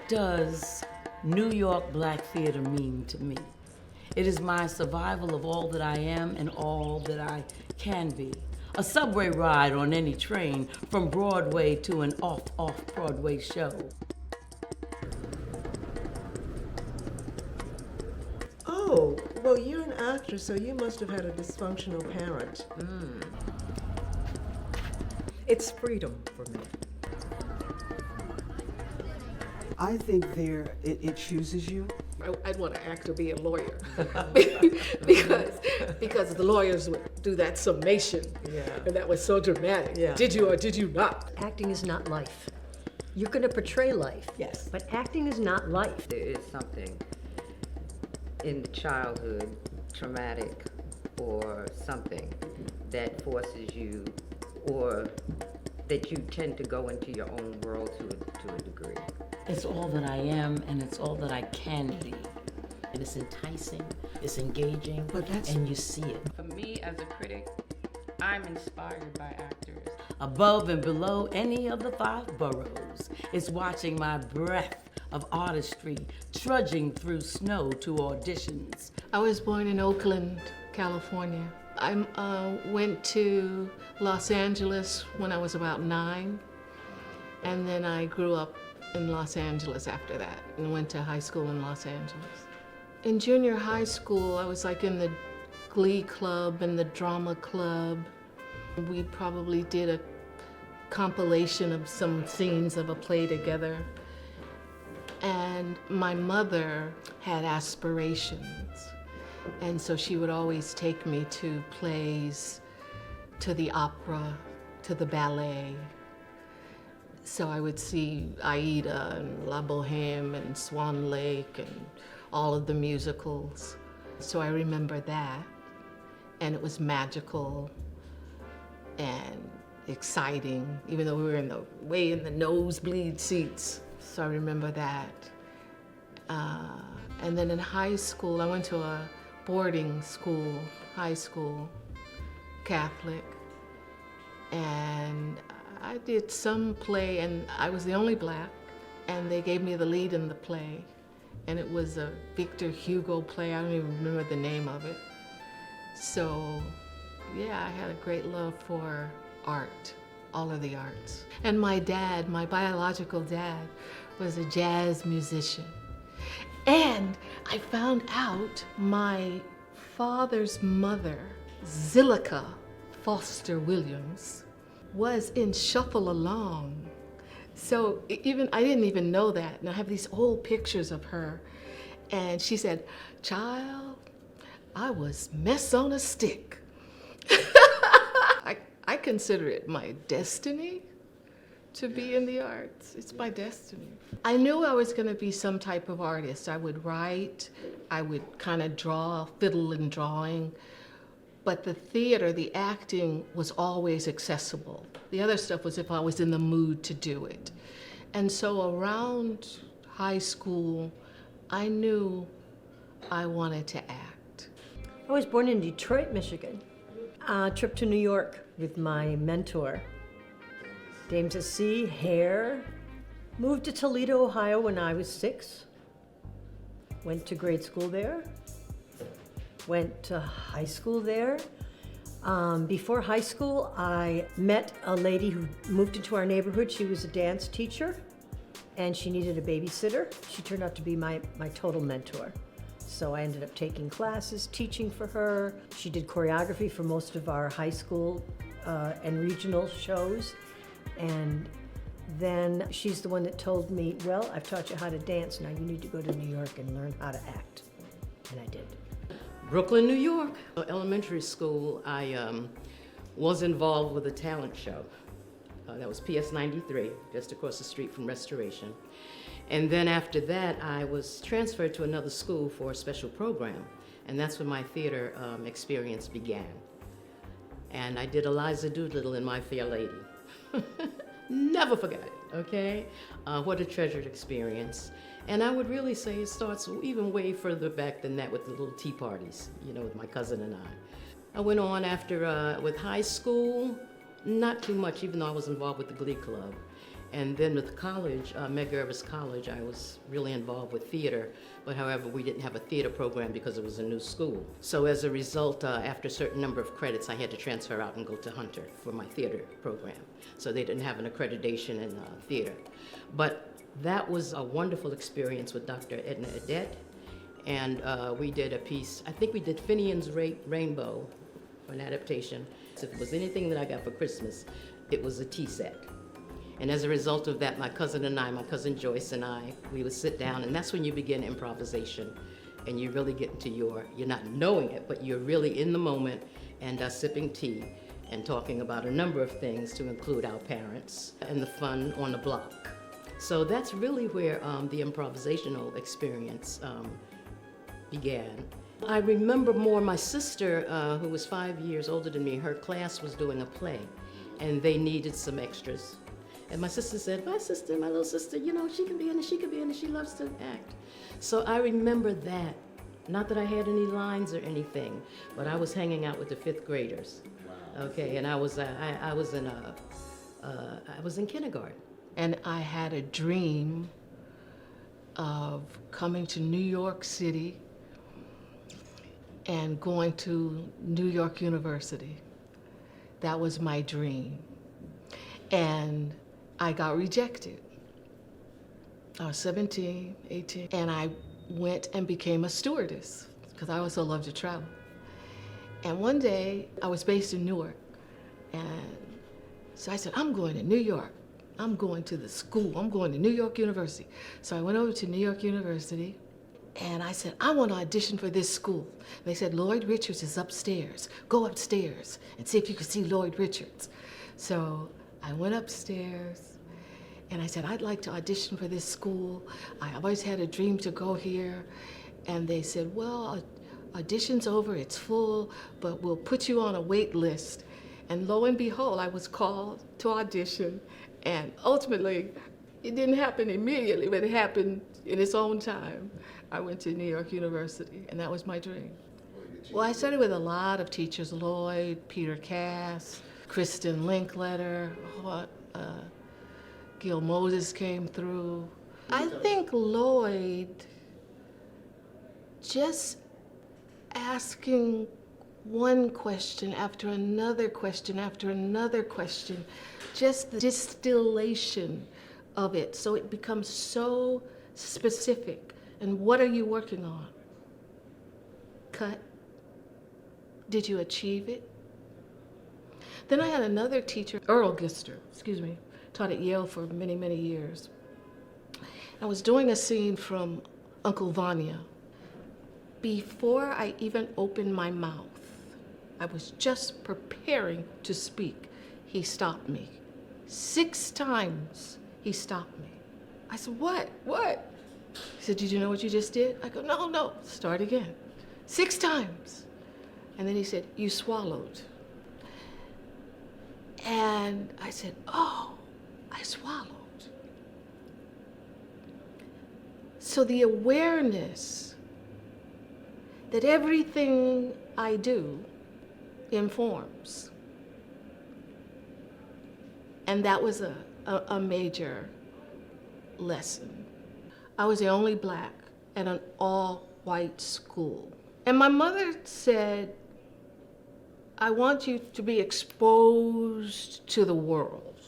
What does New York Black Theater mean to me? It is my survival of all that I am and all that I can be. A subway ride on any train from Broadway to an off-Broadway show. Oh, well, you're an actor, so you must have had a dysfunctional parent. It's freedom for me. I think it chooses you. I'd want to act or be a lawyer because the lawyers would do that summation, and that was so dramatic. Yeah. Did you or did you not? Acting is not life. You're going to portray life. Yes. But acting is not life. There is something in the childhood, traumatic or something, that forces you, or that you tend to go into your own world to a degree. It's all that I am and it's all that I can be. And it's enticing, it's engaging, and you see it. For me as a critic, I'm inspired by actors. Above and below any of the 5 boroughs, it's watching my breath of artistry trudging through snow to auditions. I was born in Oakland, California. I went to Los Angeles when I was about 9, and then I grew up in Los Angeles after that and went to high school in Los Angeles. In junior high school, I was like in the glee club and the drama club. We probably did a compilation of some scenes of a play together. And my mother had aspirations. And so she would always take me to plays, to the opera, to the ballet. So I would see Aida and La Boheme and Swan Lake and all of the musicals. So I remember that. And it was magical and exciting, even though we were way in the nosebleed seats. So I remember that. And then in high school, I went to a boarding school, high school, Catholic. And I did some play, and I was the only black, and they gave me the lead in the play. And it was a Victor Hugo play. I don't even remember the name of it. So, yeah, I had a great love for art, all of the arts. And my dad, my biological dad, was a jazz musician. And I found out my father's mother, Zillica Foster Williams, was in Shuffle Along. So I didn't even know that. And I have these old pictures of her. And she said, "Child, I was mess on a stick." I consider it my destiny to be in the arts. It's my destiny. I knew I was going to be some type of artist. I would write, I would kind of draw, fiddle and drawing. But the theater, the acting was always accessible. The other stuff was if I was in the mood to do it. And so around high school, I knew I wanted to act. I was born in Detroit, Michigan. A trip to New York with my mentor. Came to see hair. Moved to Toledo, Ohio when I was 6. Went to grade school there. Went to high school there. Before high school, I met a lady who moved into our neighborhood. She was a dance teacher, and she needed a babysitter. She turned out to be my total mentor. So I ended up taking classes, teaching for her. She did choreography for most of our high school and regional shows. And then she's the one that told me, "Well, I've taught you how to dance. Now you need to go to New York and learn how to act." And I did. Brooklyn, New York. Elementary school, I was involved with a talent show. That was PS 93, just across the street from Restoration. And then after that, I was transferred to another school for a special program. And that's when my theater experience began. And I did Eliza Doolittle in My Fair Lady. Never forget it, okay? What a treasured experience. And I would really say it starts even way further back than that with the little tea parties, with my cousin and I. I went on after, with high school, not too much, even though I was involved with the Glee Club. And then with college, Medgar College, I was really involved with theater, but however, we didn't have a theater program because it was a new school. So as a result, after a certain number of credits, I had to transfer out and go to Hunter for my theater program. So they didn't have an accreditation in theater. But that was a wonderful experience with Dr. Edna Adet. And we did a piece, I think we did Finian's Rainbow, an adaptation. So if it was anything that I got for Christmas, it was a tea set. And as a result of that, my cousin Joyce and I, we would sit down, and that's when you begin improvisation. And you really get into you're not knowing it, but you're really in the moment and sipping tea and talking about a number of things to include our parents and the fun on the block. So that's really where the improvisational experience began. I remember more my sister, who was 5 years older than me, her class was doing a play, and they needed some extras. And my sister said, my little sister, you know, she can be in it, she loves to act. So I remember that. Not that I had any lines or anything, but I was hanging out with the 5th graders. Wow. Okay, and I was in kindergarten. And I had a dream of coming to New York City and going to New York University. That was my dream. And I got rejected. I was 17, 18, and I went and became a stewardess because I also love to travel. And one day, I was based in Newark, and so I said, I'm going to New York. I'm going to the school. I'm going to New York University. So I went over to New York University, and I said, I want to audition for this school. They said, Lloyd Richards is upstairs. Go upstairs and see if you can see Lloyd Richards. So I went upstairs, and I said, I'd like to audition for this school. I always had a dream to go here. And they said, well, audition's over, it's full, but we'll put you on a wait list. And lo and behold, I was called to audition. And ultimately, it didn't happen immediately, but it happened in its own time. I went to New York University, and that was my dream. Well, I studied with a lot of teachers, Lloyd, Peter Cass, Kristen Linkletter, Gil Moses came through. I think Lloyd, just asking one question after another question after another question, just the distillation of it, so it becomes so specific. And what are you working on? Cut. Did you achieve it? Then I had another teacher, Earl Gister, taught at Yale for many, many years. I was doing a scene from Uncle Vanya. Before I even opened my mouth, I was just preparing to speak. He stopped me. 6 times he stopped me. I said, what? He said, did you know what you just did? I go, no, start again. 6 times. And then he said, you swallowed. And I said, oh, I swallowed. So the awareness that everything I do informs. And that was a major lesson. I was the only black at an all-white school. And my mother said, I want you to be exposed to the world.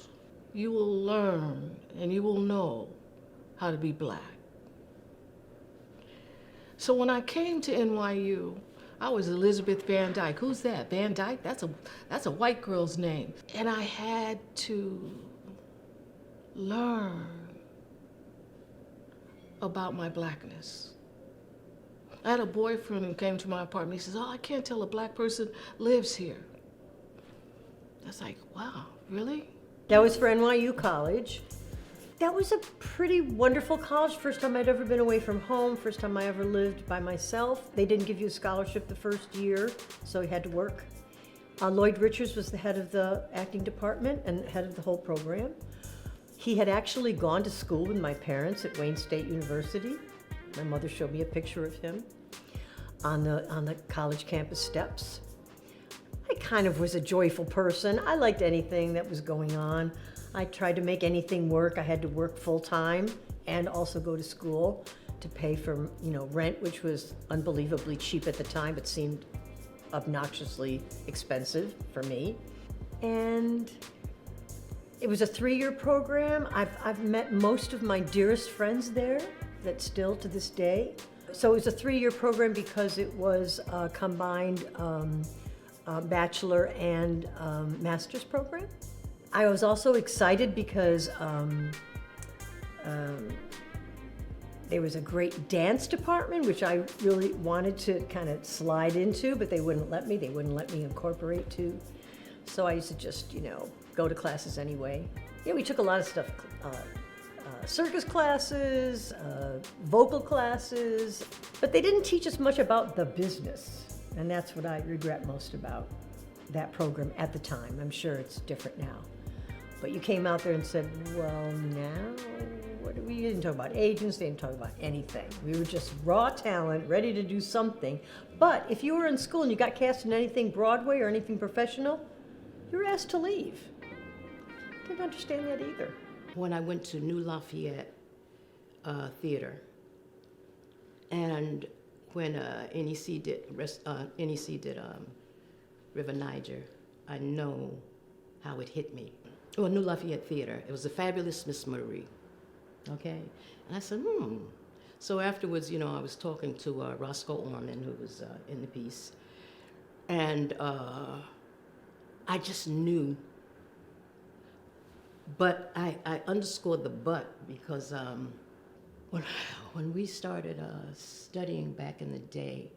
You will learn and you will know how to be black. So when I came to NYU, I was Elizabeth Van Dyke. Who's that? Van Dyke? That's a white girl's name. And I had to learn about my blackness. I had a boyfriend who came to my apartment. He says, oh, I can't tell a black person lives here. I was like, wow, really? That was for NYU College. That was a pretty wonderful college. First time I'd ever been away from home, first time I ever lived by myself. They didn't give you a scholarship the first year, so you had to work. Lloyd Richards was the head of the acting department and head of the whole program. He had actually gone to school with my parents at Wayne State University. My mother showed me a picture of him on the college campus steps. I kind of was a joyful person. I liked anything that was going on. I tried to make anything work. I had to work full-time and also go to school to pay for, rent, which was unbelievably cheap at the time, but seemed obnoxiously expensive for me. And it was a 3-year program. I've met most of my dearest friends there that still to this day. So it was a 3-year program because it was a combined bachelor and master's program. I was also excited because there was a great dance department, which I really wanted to kind of slide into, but they wouldn't let me. They wouldn't let me incorporate to. So I used to just, go to classes anyway. Yeah, we took a lot of stuff, circus classes, vocal classes, but they didn't teach us much about the business. And that's what I regret most about that program at the time. I'm sure it's different now. But you came out there and said, well, now, we didn't talk about agents, they didn't talk about anything. We were just raw talent, ready to do something. But if you were in school and you got cast in anything Broadway or anything professional, you were asked to leave. Didn't understand that either. When I went to New Lafayette Theater, and when NEC did River Niger, I know how it hit me. Well, New Lafayette Theater, it was a fabulous Miss Marie, okay? And I said, So afterwards, I was talking to Roscoe Orman, who was in the piece, and I just knew. But I underscored the but because when we started studying back in the day,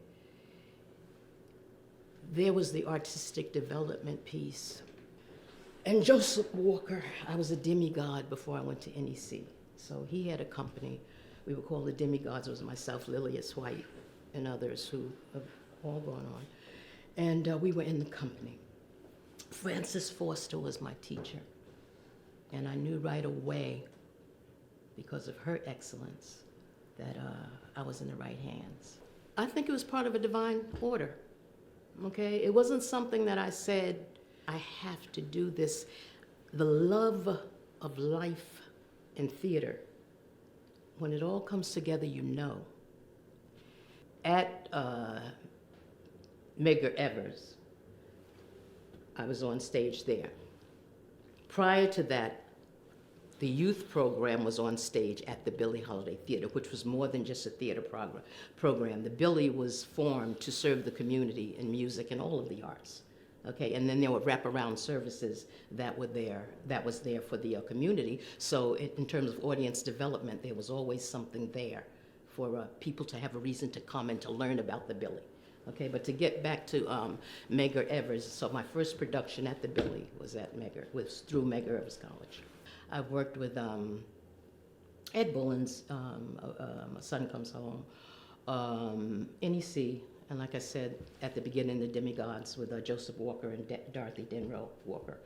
there was the artistic development piece. And Joseph Walker, I was a demigod before I went to NEC. So he had a company. We were called the Demigods. It was myself, Lilius White, and others who have all gone on. And we were in the company. Frances Forster was my teacher. And I knew right away, because of her excellence, that I was in the right hands. I think it was part of a divine order, okay? It wasn't something that I said, I have to do this. The love of life and theater, when it all comes together, At Medgar Evers, I was on stage there. Prior to that, the youth program was on stage at the Billie Holiday Theater, which was more than just a theater program. The Billie was formed to serve the community in music and all of the arts. Okay, and then there were wraparound services that was there for the community. So in terms of audience development, there was always something there for people to have a reason to come and to learn about the Billie. Okay, but to get back to Medgar Evers, so my first production at the Billie was through Medgar Evers College. I worked with Ed Bullen's A Son Comes Home, NEC, and like I said at the beginning, the Demigods with Joseph Walker and Dorothy Denrow Walker.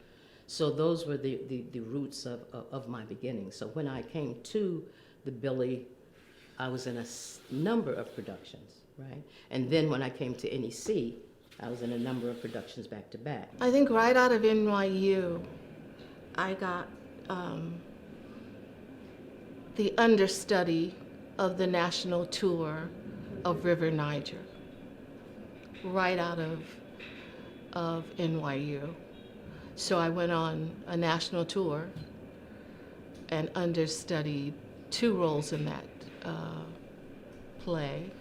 So those were the roots of my beginning. So when I came to the Billie, I was in a number of productions, right? And then when I came to NEC, I was in a number of productions back to back. I think right out of NYU, I got the understudy of the national tour of River Niger, right out of NYU. So I went on a national tour and understudied 2 roles in that play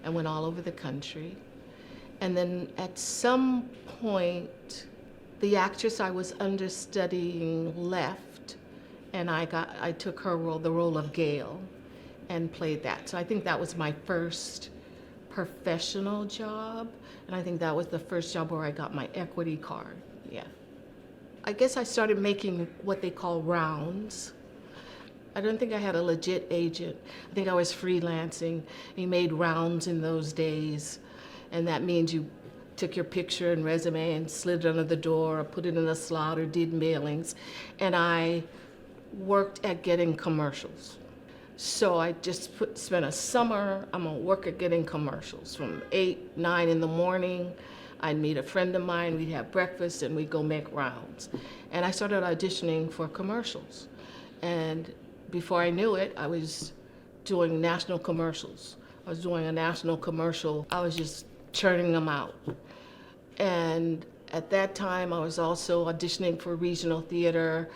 and went all over the country. And then at some point, the actress I was understudying left, and I took her role, the role of Gail, and played that. So I think that was my first professional job, and I think that was the first job where I got my equity card, yeah. I guess I started making what they call rounds. I don't think I had a legit agent. I think I was freelancing. You made rounds in those days, and that means you took your picture and resume and slid it under the door or put it in a slot or did mailings. And I worked at getting commercials. So I just spent a summer, I'm gonna work at getting commercials from 8, 9 in the morning I'd meet a friend of mine, we'd have breakfast, and we'd go make rounds. And I started auditioning for commercials. And before I knew it, I was doing national commercials. I was doing a national commercial. I was just churning them out. And at that time, I was also auditioning for regional theater.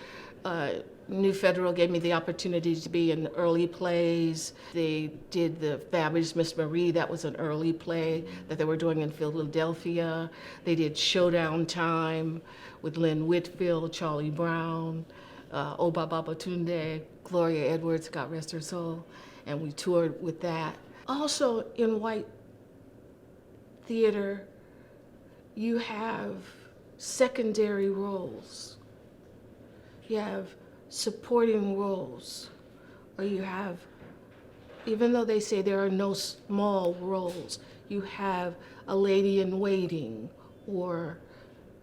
New Federal gave me the opportunity to be in early plays. They did the Fabulous Miss Marie, that was an early play that they were doing in Philadelphia. They did Showdown Time with Lynn Whitfield, Charlie Brown, Oba Babatunde, Gloria Edwards, God rest her soul, and we toured with that. Also in white theater, you have secondary roles. You have supporting roles, or you have, even though they say there are no small roles, you have a lady in waiting, or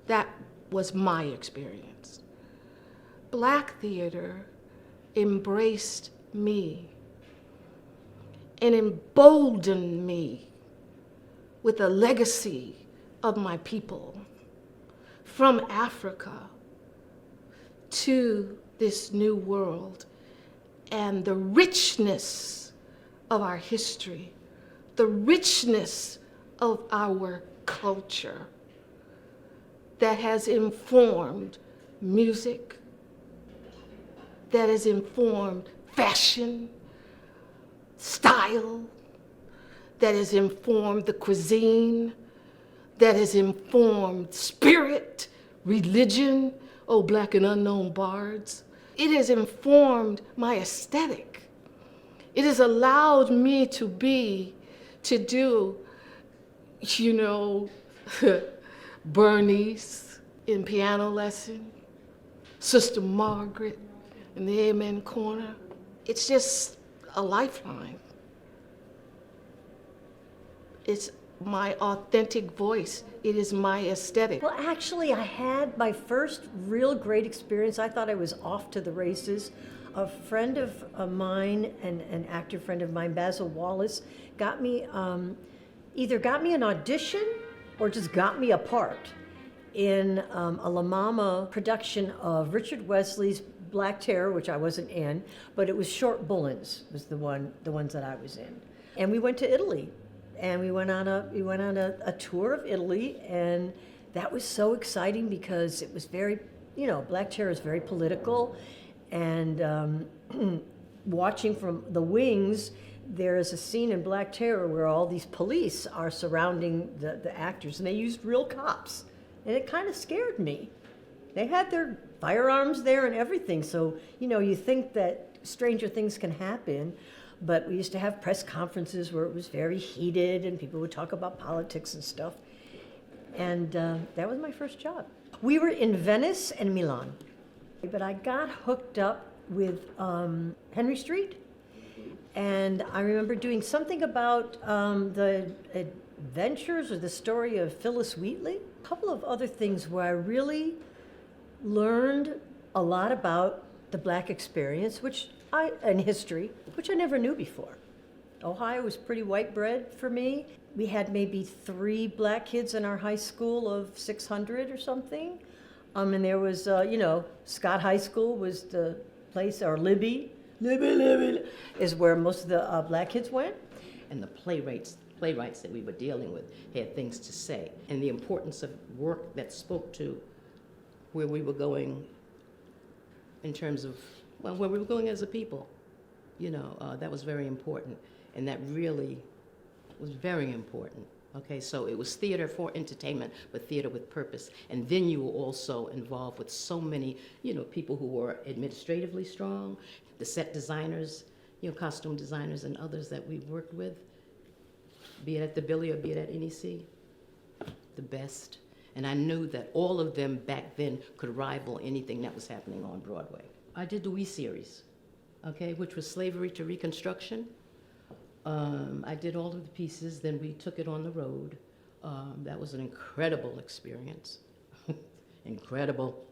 that was my experience. Black theater embraced me and emboldened me with a legacy of my people from Africa to this new world, and the richness of our history, the richness of our culture that has informed music, that has informed fashion, style, that has informed the cuisine, that has informed spirit, religion, oh, Black and Unknown Bards. It has informed my aesthetic. It has allowed me to do, you know, Bernice in piano lesson, Sister Margaret in the Amen Corner. It's just a lifeline. It's my authentic voice. It is my aesthetic. Well, actually, I had my first real great experience. I thought I was off to the races. A friend of mine, and an actor friend of mine, Basil Wallace, got me, either got me an audition or just got me a part in a La Mama production of Richard Wesley's Black Terror, which I wasn't in, but it was Short Bullens was the ones that I was in. And we went to Italy. And we went on a tour of Italy, and that was so exciting because it was very, you know, Black Terror is very political, and watching from the wings, there is a scene in Black Terror where all these police are surrounding the actors, and they used real cops, and it kind of scared me. They had their firearms there and everything, so, you know, you think that stranger things can happen. But we used to have press conferences where it was very heated and people would talk about politics and stuff. And that was my first job. We were in Venice and Milan. But I got hooked up with Henry Street. And I remember doing something about the adventures or the story of Phyllis Wheatley. A couple of other things where I really learned a lot about the Black experience, and history, which I never knew before. Ohio was pretty white bread for me. We had maybe 3 Black kids in our high school of 600 or something. And there was, you know, Scott High School was the place, or Libby is where most of the Black kids went. And the playwrights that we were dealing with had things to say, and the importance of work that spoke to where we were going in terms of, well, where we were going as a people. You know, that was very important, and that really was very important. Okay, so it was theater for entertainment, but theater with purpose. And then you were also involved with so many, you know, people who were administratively strong, the set designers, you know, costume designers and others that we worked with, be it at the Billy or be it at NEC, the best. And I knew that all of them back then could rival anything that was happening on Broadway. I did the We series, okay, which was Slavery to Reconstruction. I did all of the pieces, then we took it on the road. That was an incredible experience, incredible,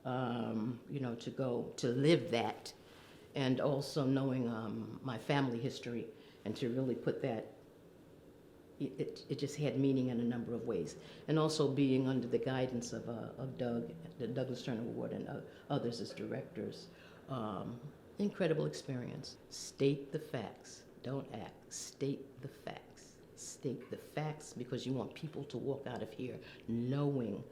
you know, to live that, and also knowing my family history, and to really put that it just had meaning in a number of ways. And also being under the guidance of Doug, the Douglas Turner Award, and others as directors. Incredible experience. State the facts. Don't act. State the facts. State the facts, because you want people to walk out of here knowing,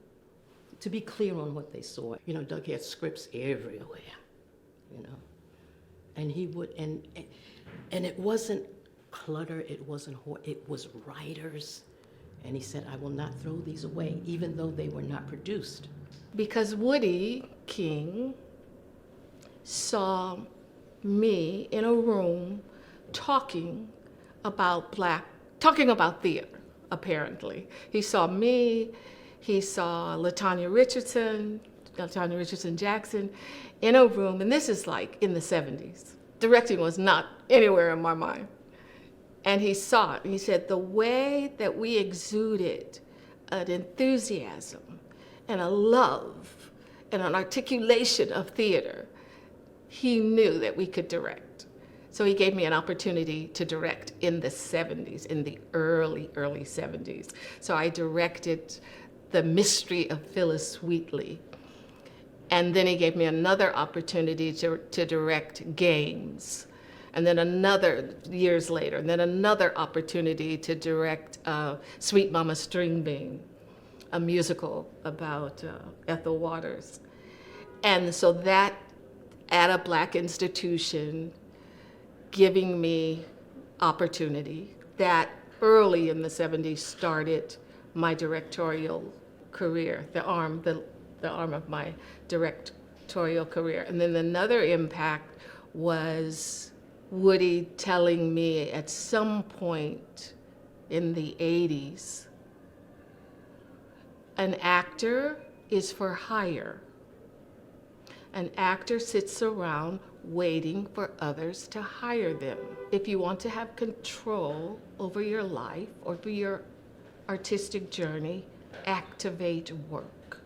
to be clear on what they saw. You know, Doug had scripts everywhere, you know. And he would, and it wasn't clutter, it was writers. And he said, I will not throw these away, even though they were not produced. Because Woody King saw me in a room talking about theater, apparently. He saw me, he saw Latanya Richardson Jackson in a room, and this is like in the 70s. Directing was not anywhere in my mind. And he saw it, and he said, the way that we exuded an enthusiasm and a love and an articulation of theater, he knew that we could direct. So he gave me an opportunity to direct in the 70s, in the early 70s. So I directed The Mystery of Phyllis Wheatley. And then he gave me another opportunity to direct Games. And then another, years later, and then another opportunity to direct Sweet Mama Stringbean, a musical about Ethel Waters. And so that, at a Black institution, giving me opportunity, that early in the 70s started my directorial career, the arm of my directorial career. And then another impact was Woody telling me at some point in the 80s, an actor is for hire. An actor sits around waiting for others to hire them. If you want to have control over your life or for your artistic journey, activate work.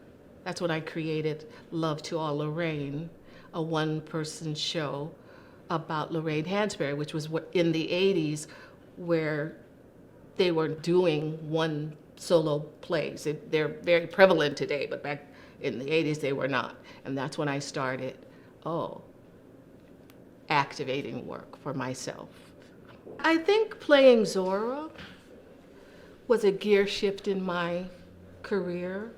That's when I created Love to All Lorraine, a one-person show about Lorraine Hansberry, which was in the 80s, where they were doing one solo plays. They're very prevalent today, but back in the 80s they were not. And that's when I started, activating work for myself. I think playing Zora was a gear shift in my career.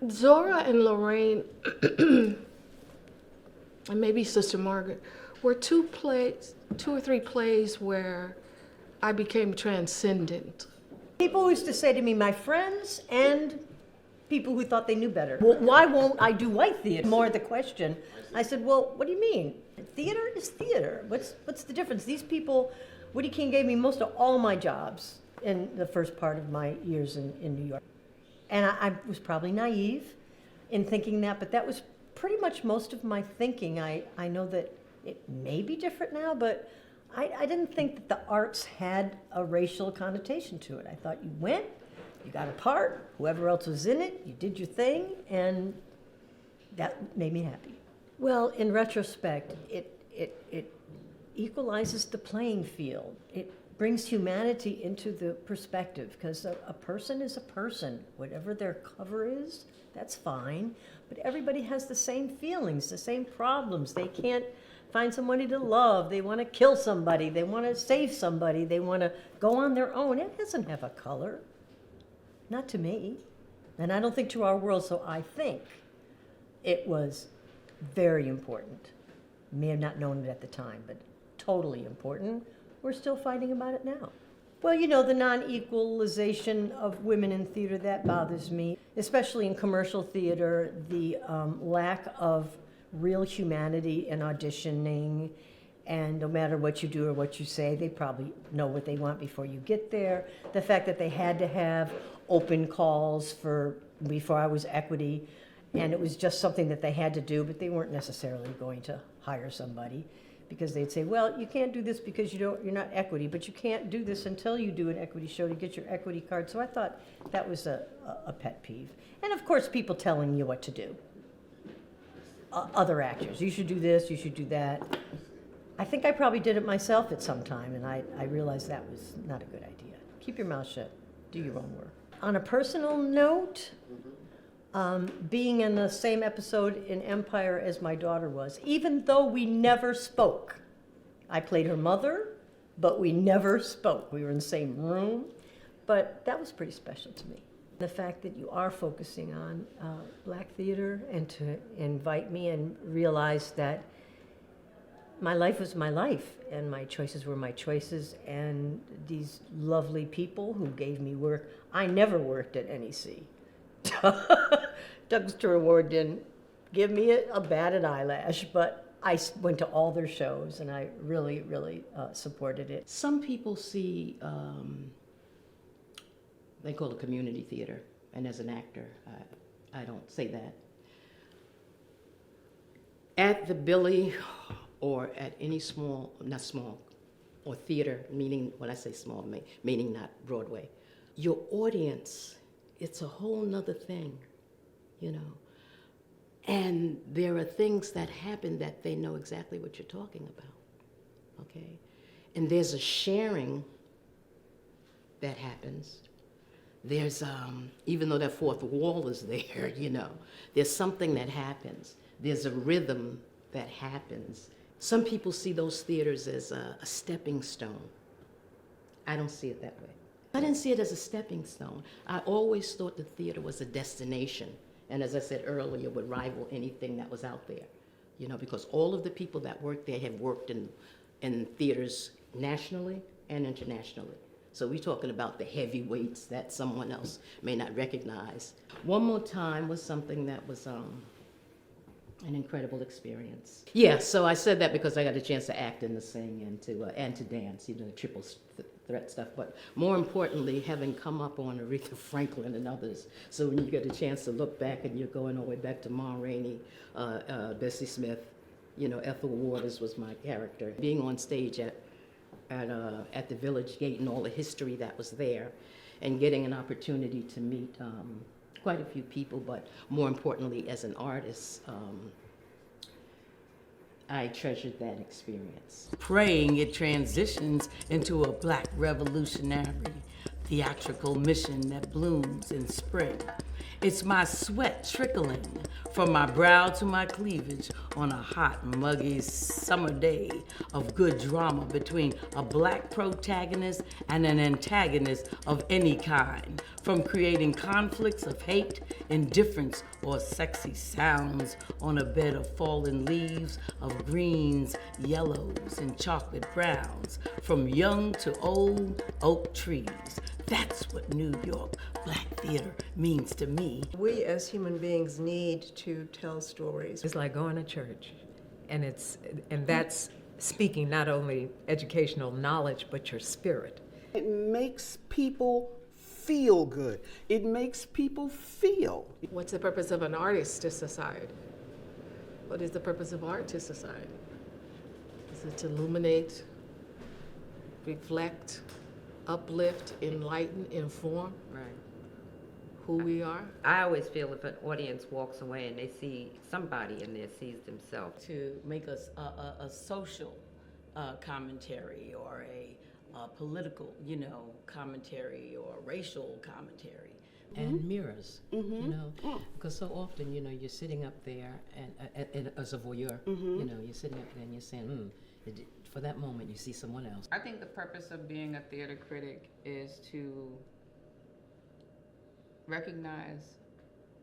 Zora and Lorraine, and maybe Sister Margaret, were two or three plays where I became transcendent. People used to say to me, my friends and people who thought they knew better, well, why won't I do white theater? More the question. I said, well, what do you mean? Theater is theater. What's the difference? These people, Woody King gave me most of all my jobs in the first part of my years in New York. And I was probably naive in thinking that, but that was pretty much most of my thinking. I know that it may be different now, but I didn't think that the arts had a racial connotation to it. I thought you went, you got a part, whoever else was in it, you did your thing, and that made me happy. Well, in retrospect, it equalizes the playing field. It brings humanity into the perspective, because a person is a person. Whatever their cover is, that's fine, but everybody has the same feelings, the same problems. They can't find somebody to love. They want to kill somebody. They want to save somebody. They want to go on their own. It doesn't have a color. Not to me. And I don't think to our world, so I think it was very important. May have not known it at the time, but totally important. We're still fighting about it now. Well, you know, the non-equalization of women in theater, that bothers me, especially in commercial theater, the lack of real humanity in auditioning, and no matter what you do or what you say, they probably know what they want before you get there. The fact that they had to have open calls before I was equity, and it was just something that they had to do, but they weren't necessarily going to hire somebody, because they'd say, well, you can't do this because you're not equity, but you can't do this until you do an equity show to get your equity card. So I thought that was a pet peeve. And of course, people telling you what to do. Other actors, you should do this, you should do that. I think I probably did it myself at some time, and I realized that was not a good idea. Keep your mouth shut. do your own work. On a personal note, being in the same episode in Empire as my daughter was, even though we never spoke. I played her mother, but we never spoke. We were in the same room, but that was pretty special to me. The fact that you are focusing on Black theater and to invite me and realize that my life was my life and my choices were my choices, and these lovely people who gave me work. I never worked at NEC. Doug's Tour Award didn't give me a batted eyelash, but I went to all their shows and I really, really supported it. Some people see, they call it community theater, and as an actor, I don't say that. At the Billy or at any small, not small, or theater, meaning, when I say small, meaning not Broadway, your audience, it's a whole nother thing, you know. And there are things that happen that they know exactly what you're talking about, okay? And there's a sharing that happens. There's, even though that fourth wall is there, you know, there's something that happens. There's a rhythm that happens. Some people see those theaters as a stepping stone. I don't see it that way. I didn't see it as a stepping stone. I always thought the theater was a destination. And as I said earlier, would rival anything that was out there. You know, because all of the people that worked there have worked in theaters nationally and internationally. So we're talking about the heavyweights that someone else may not recognize. One More Time was something that was an incredible experience. Yeah, so I said that because I got a chance to act and to sing and to dance, you know, the triple threat stuff. But more importantly, having come up on Aretha Franklin and others. So when you get a chance to look back and you're going all the way back to Ma Rainey, Bessie Smith, you know, Ethel Waters was my character. Being on stage at the Village Gate and all the history that was there, and getting an opportunity to meet quite a few people, but more importantly, as an artist, I treasured that experience. Praying it transitions into a Black revolutionary theatrical mission that blooms in spring. It's my sweat trickling from my brow to my cleavage on a hot, muggy summer day of good drama between a Black protagonist and an antagonist of any kind, from creating conflicts of hate, indifference, or sexy sounds on a bed of fallen leaves of greens, yellows, and chocolate browns, from young to old oak trees. That's what New York Black theater means to me. We as human beings need to tell stories. It's like going to church, and that's speaking not only educational knowledge, but your spirit. It makes people feel good. It makes people feel. What's the purpose of an artist to society? What is the purpose of art to society? Is it to illuminate, reflect, uplift, enlighten, inform Right. who we are? I always feel if an audience walks away and they see somebody in there sees themselves. To make us a social commentary or a political, you know, commentary or racial commentary. And mirrors, you know, because so often, you know, you're sitting up there and as a voyeur, you know, you're sitting up there and you're saying, for that moment, you see someone else. I think the purpose of being a theater critic is to recognize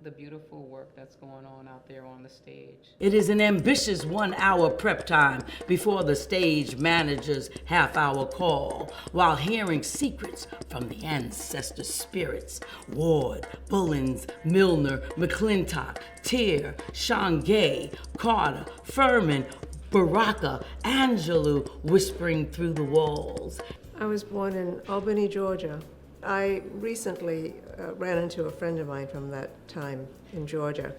the beautiful work that's going on out there on the stage. It is an ambitious 1 hour prep time before the stage manager's half-hour call, while hearing secrets from the ancestor spirits: Ward, Bullens, Milner, McClintock, Tear, Shangay, Carter, Furman, Baraka, Angelou whispering through the walls. I was born in Albany, Georgia. I recently ran into a friend of mine from that time in Georgia,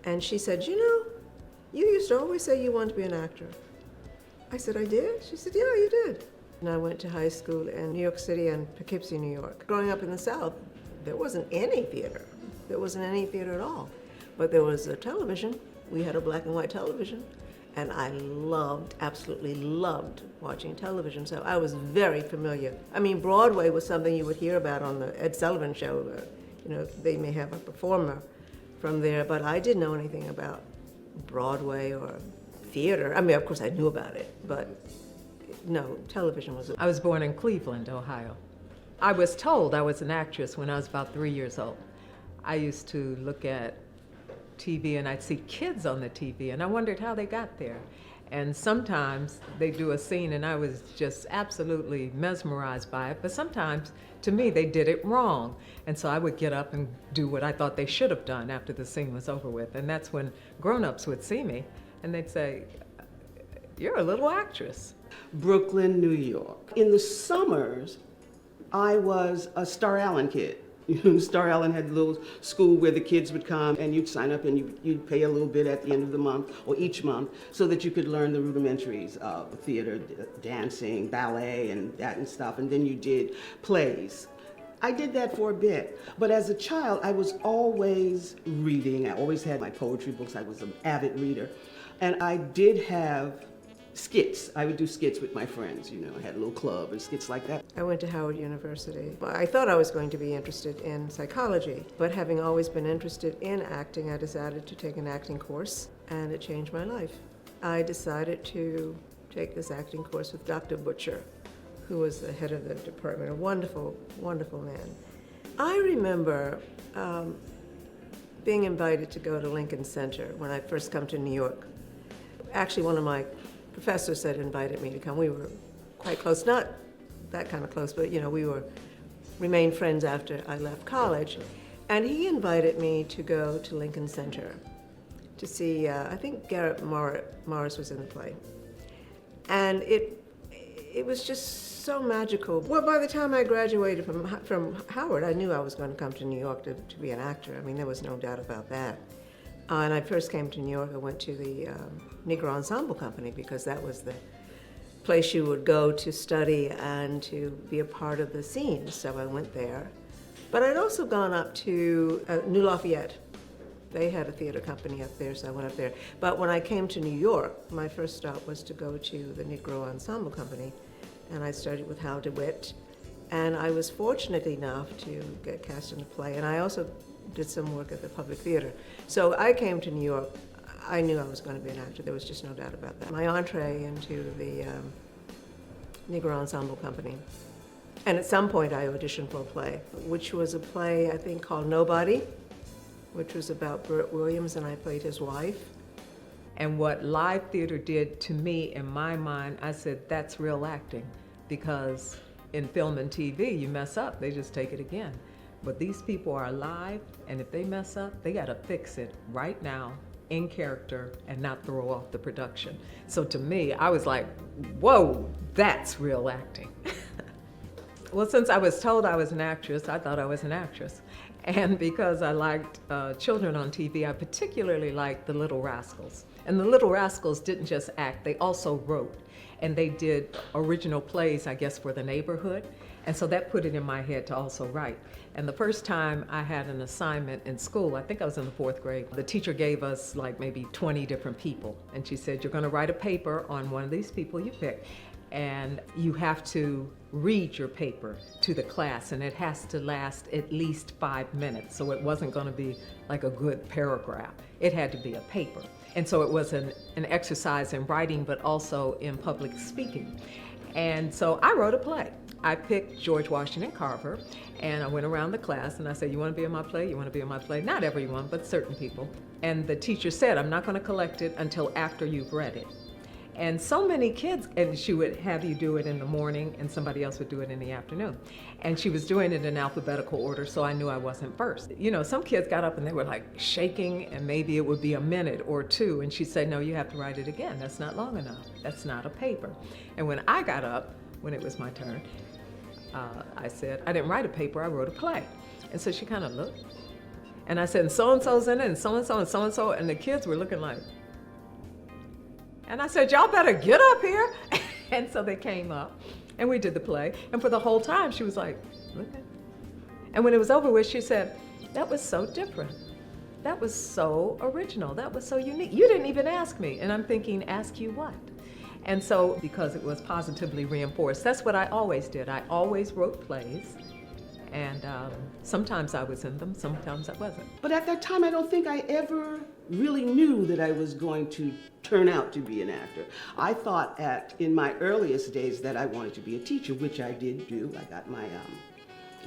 and she said, you know, you used to always say you wanted to be an actor. I said, I did? She said, yeah, you did. And I went to high school in New York City and Poughkeepsie, New York. Growing up in the South, there wasn't any theater. There wasn't any theater at all. But there was a television. We had a black and white television. And I absolutely loved watching television, so I was very familiar. I mean, Broadway was something you would hear about on the Ed Sullivan Show. They may have a performer from there, but I didn't know anything about Broadway or theater. I mean, of course I knew about it, but no, television was... I was born in Cleveland, Ohio. I was told I was an actress when I was about 3 years old. I used to look at TV and I'd see kids on the TV and I wondered how they got there. And sometimes they do a scene and I was just absolutely mesmerized by it, but sometimes to me they did it wrong. And so I would get up and do what I thought they should have done after the scene was over with. And that's when grown-ups would see me and they'd say, "You're a little actress." Brooklyn, New York. In the summers, I was a Star Allen kid. Star Allen had a little school where the kids would come and you'd sign up and you'd pay a little bit at the end of the month or each month so that you could learn the rudimentaries of theater, dancing, ballet, and that and stuff. And then you did plays. I did that for a bit. But as a child, I was always reading. I always had my poetry books. I was an avid reader. And I did have skits. I would do skits with my friends, I had a little club and skits like that. I went to Howard University. I thought I was going to be interested in psychology, but having always been interested in acting, I decided to take an acting course, and it changed my life. I decided to take this acting course with Dr. Butcher, who was the head of the department, a wonderful, wonderful man. I remember being invited to go to Lincoln Center when I first come to New York. Actually, one of my professors had invited me to come. We were quite close, not that kind of close, but we remained friends after I left college. And he invited me to go to Lincoln Center to see, I think Garrett Morris was in the play. And it was just so magical. Well, by the time I graduated from Howard, I knew I was going to come to New York to be an actor. I mean, there was no doubt about that. And I first came to New York, I went to the Negro Ensemble Company because that was the place you would go to study and to be a part of the scene. So I went there. But I'd also gone up to New Lafayette. They had a theater company up there, so I went up there. But when I came to New York, my first stop was to go to the Negro Ensemble Company. And I studied with Hal DeWitt. And I was fortunate enough to get cast in a play. And I also did some work at the Public Theater. So I came to New York, I knew I was going to be an actor. There was just no doubt about that. My entree into the Negro Ensemble Company. And at some point I auditioned for a play, which was a play I think called Nobody, which was about Burt Williams, and I played his wife. And what live theater did to me, in my mind, I said, that's real acting. Because in film and TV, you mess up, they just take it again. But these people are live, and if they mess up, they gotta fix it right now, in character, and not throw off the production. So to me, I was like, whoa, that's real acting. Well, since I was told I was an actress, I thought I was an actress. And because I liked children on TV, I particularly liked The Little Rascals. And The Little Rascals didn't just act, they also wrote. And they did original plays, I guess, for the neighborhood. And so that put it in my head to also write. And the first time I had an assignment in school, I think I was in the 4th grade, the teacher gave us like maybe 20 different people. And she said, you're gonna write a paper on one of these people you pick. And you have to read your paper to the class, and it has to last at least 5 minutes. So it wasn't gonna be like a good paragraph. It had to be a paper. And so it was an exercise in writing, but also in public speaking. And so I wrote a play. I picked George Washington Carver, and I went around the class and I said, you wanna be in my play? You wanna be in my play? Not everyone, but certain people. And the teacher said, I'm not gonna collect it until after you've read it. And so many kids, and she would have you do it in the morning and somebody else would do it in the afternoon. And she was doing it in alphabetical order, so I knew I wasn't first. You know, some kids got up and they were like shaking, and maybe it would be a minute or two, and she'd say, no, you have to write it again. That's not long enough. That's not a paper. And when I got up, when it was my turn, I said, I didn't write a paper, I wrote a play. And so she kind of looked. And I said, and so-and-so's in it, and so-and-so, and so-and-so, and the kids were looking like, and I said, y'all better get up here. And so they came up and we did the play. And for the whole time, she was like, look at. And when it was over with, she said, that was so different. that was so original. That was so unique. You didn't even ask me. And I'm thinking, ask you what? And so, because it was positively reinforced, that's what I always did. I always wrote plays. And sometimes I was in them, sometimes I wasn't. But at that time, I don't think I ever really knew that I was going to turn out to be an actor. I thought in my earliest days that I wanted to be a teacher, which I did do. I got my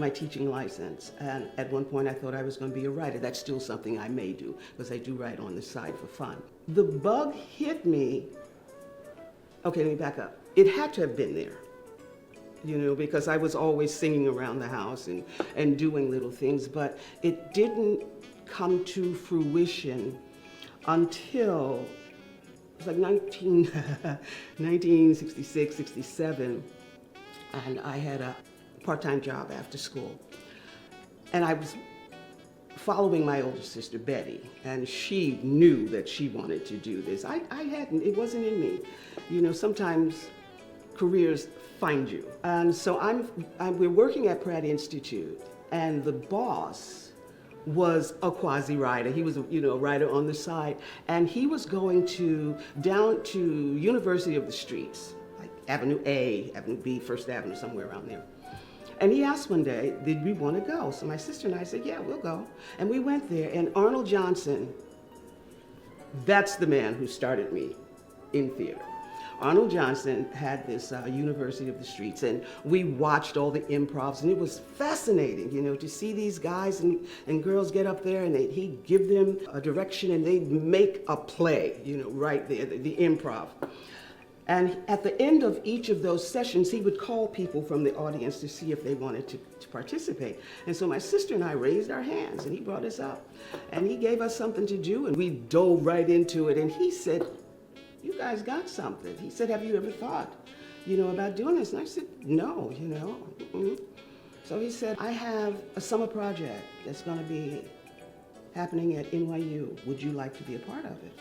teaching license. And at one point I thought I was going to be a writer. That's still something I may do, because I do write on the side for fun. The bug hit me, okay, let me back up. It had to have been there, because I was always singing around the house and doing little things, but it didn't come to fruition until it was like 1966, 67, and I had a part-time job after school. And I was following my older sister, Betty, and she knew that she wanted to do this. I hadn't, it wasn't in me. Sometimes careers find you. And so we're working at Pratt Institute, and the boss was a quasi-writer. He was a writer on the side, and he was going down to University of the Streets, like Avenue A, Avenue B, First Avenue, somewhere around there. And he asked one day, did we want to go? So my sister and I said, yeah, we'll go. And we went there, and Arnold Johnson, that's the man who started me in theater. Arnold Johnson had this University of the Streets, and we watched all the improvs, and it was fascinating, to see these guys and girls get up there, and he'd give them a direction, and they'd make a play, right there, the improv. And at the end of each of those sessions, he would call people from the audience to see if they wanted to participate. And so my sister and I raised our hands, and he brought us up, and he gave us something to do, and we dove right into it, and he said, you guys got something. He said, have you ever thought, about doing this? And I said, no, So he said, I have a summer project that's going to be happening at NYU. Would you like to be a part of it?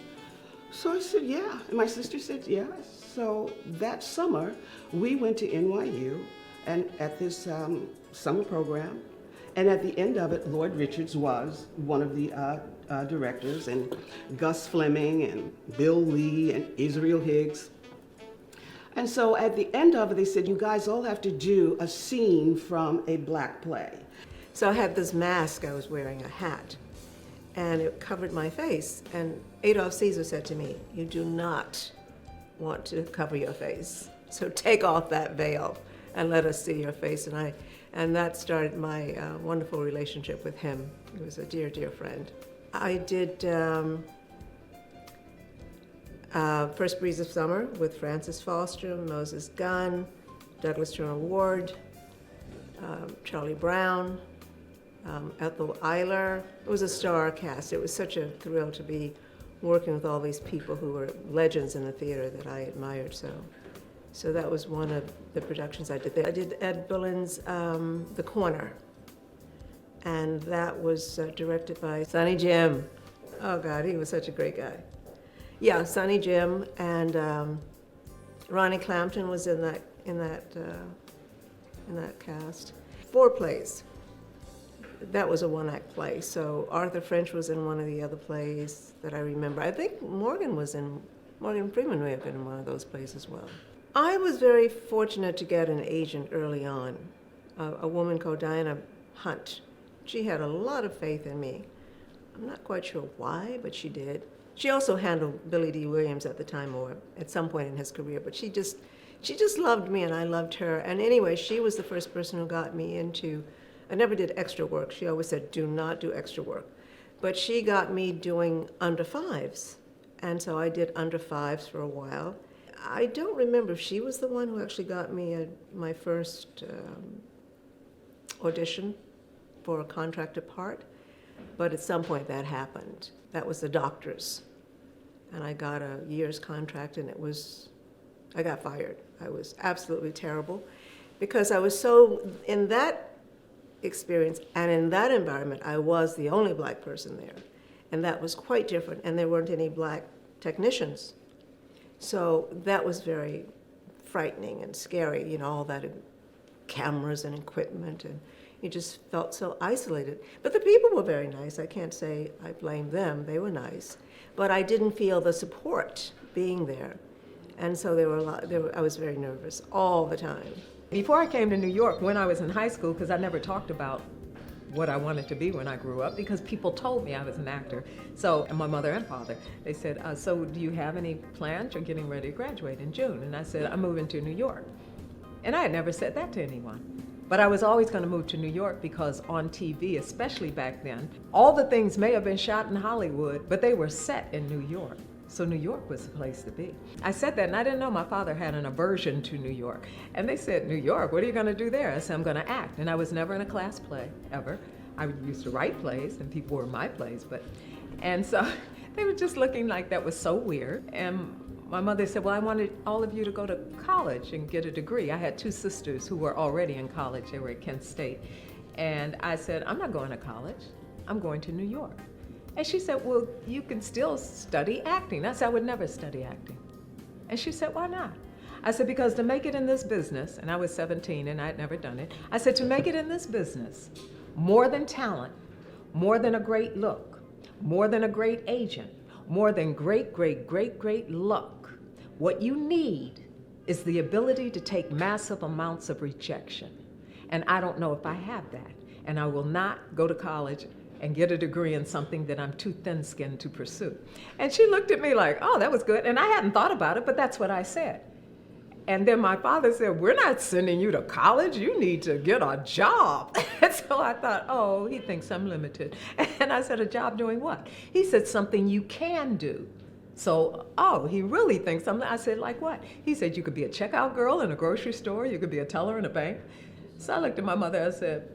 So I said, yeah. And my sister said, yeah. So that summer, we went to NYU and at this summer program. And at the end of it, Lloyd Richards was one of the directors, and Gus Fleming and Bill Lee and Israel Higgs. And so at the end of it, they said, you guys all have to do a scene from a black play. So I had this mask I was wearing, a hat, and it covered my face. And Adolph Caesar said to me, you do not want to cover your face. So take off that veil and let us see your face. And that started my wonderful relationship with him. He was a dear, dear friend. I did First Breeze of Summer with Francis Foster, Moses Gunn, Douglas Turner Ward, Charlie Brown, Ethel Eiler. It was a star cast. It was such a thrill to be working with all these people who were legends in the theater that I admired so. So that was one of the productions I did there. I did Ed Berlin's The Corner, and that was directed by Sonny Jim. Oh God, he was such a great guy. Yeah, Sonny Jim, and Ronnie Clampton was in that cast. 4 plays. That was a one-act play. So Arthur French was in one of the other plays that I remember. I think Morgan Freeman may have been in one of those plays as well. I was very fortunate to get an agent early on, a woman called Diana Hunt. She had a lot of faith in me. I'm not quite sure why, but she did. She also handled Billy D. Williams at the time, or at some point in his career, but she just loved me and I loved her. And anyway, she was the first person who got me into, I never did extra work. She always said, do not do extra work. But she got me doing under 5s. And so I did under 5s for a while. I don't remember if she was the one who actually got me my first audition for a contracted part, but at some point that happened. That was The Doctors. And I got a year's contract, and I got fired. I was absolutely terrible because I was so, in that experience and in that environment, I was the only black person there. And that was quite different, and there weren't any black technicians. So that was very frightening and scary, all that cameras and equipment, and You just felt so isolated. But the people were very nice. I can't say I blame them. They were nice. But I didn't feel the support being there. And so I was very nervous all the time. Before I came to New York, when I was in high school, because I never talked about what I wanted to be when I grew up, because people told me I was an actor. So, and my mother and father, they said, so do you have any plans? You're getting ready to graduate in June. And I said, I'm moving to New York. And I had never said that to anyone. But I was always going to move to New York because on TV, especially back then, all the things may have been shot in Hollywood, but they were set in New York. So New York was the place to be. I said that, and I didn't know my father had an aversion to New York. And they said, New York, what are you going to do there? I said, I'm going to act. And I was never in a class play, ever. I used to write plays, and people were my plays. And so they were just looking like that was so weird. And my mother said, well, I wanted all of you to go to college and get a degree. I had two sisters who were already in college. They were at Kent State. And I said, I'm not going to college. I'm going to New York. And she said, well, you can still study acting. I said, I would never study acting. And she said, why not? I said, because to make it in this business, and I was 17 and I had never done it, I said, to make it in this business, more than talent, more than a great look, more than a great agent, more than great, great, great, great luck, what you need is the ability to take massive amounts of rejection. And I don't know if I have that. And I will not go to college and get a degree in something that I'm too thin-skinned to pursue. And she looked at me like, oh, that was good. And I hadn't thought about it, but that's what I said. And then my father said, we're not sending you to college. You need to get a job. And so I thought, oh, he thinks I'm limited. And I said, a job doing what? He said, something you can do. So, oh, he really thinks I said, like what? He said, you could be a checkout girl in a grocery store. You could be a teller in a bank. So I looked at my mother and said,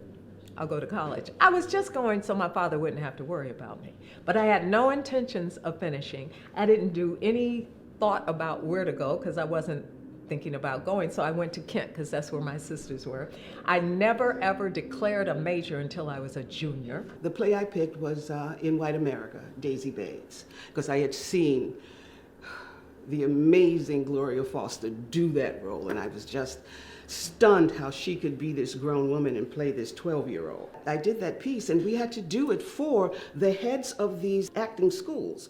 I'll go to college. I was just going so my father wouldn't have to worry about me. But I had no intentions of finishing. I didn't do any thought about where to go because I wasn't thinking about going. So I went to Kent because that's where my sisters were. I never, ever declared a major until I was a junior. The play I picked was In White America, Daisy Bates, because I had seen the amazing Gloria Foster do that role, and I was just stunned how she could be this grown woman and play this 12-year-old. I did that piece, and we had to do it for the heads of these acting schools.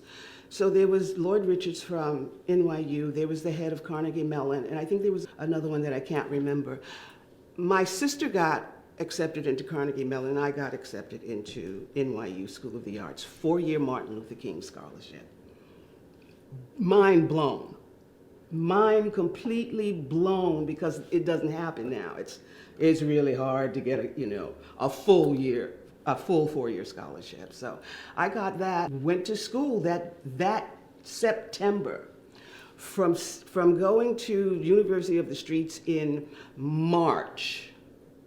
So there was Lloyd Richards from NYU, there was the head of Carnegie Mellon, and I think there was another one that I can't remember. My sister got accepted into Carnegie Mellon, and I got accepted into NYU School of the Arts, 4-year Martin Luther King scholarship. Mind blown. Mind completely blown, because it doesn't happen now. It's really hard to get a full 4-year scholarship. So I got that, went to school that September. From going to University of the Streets in March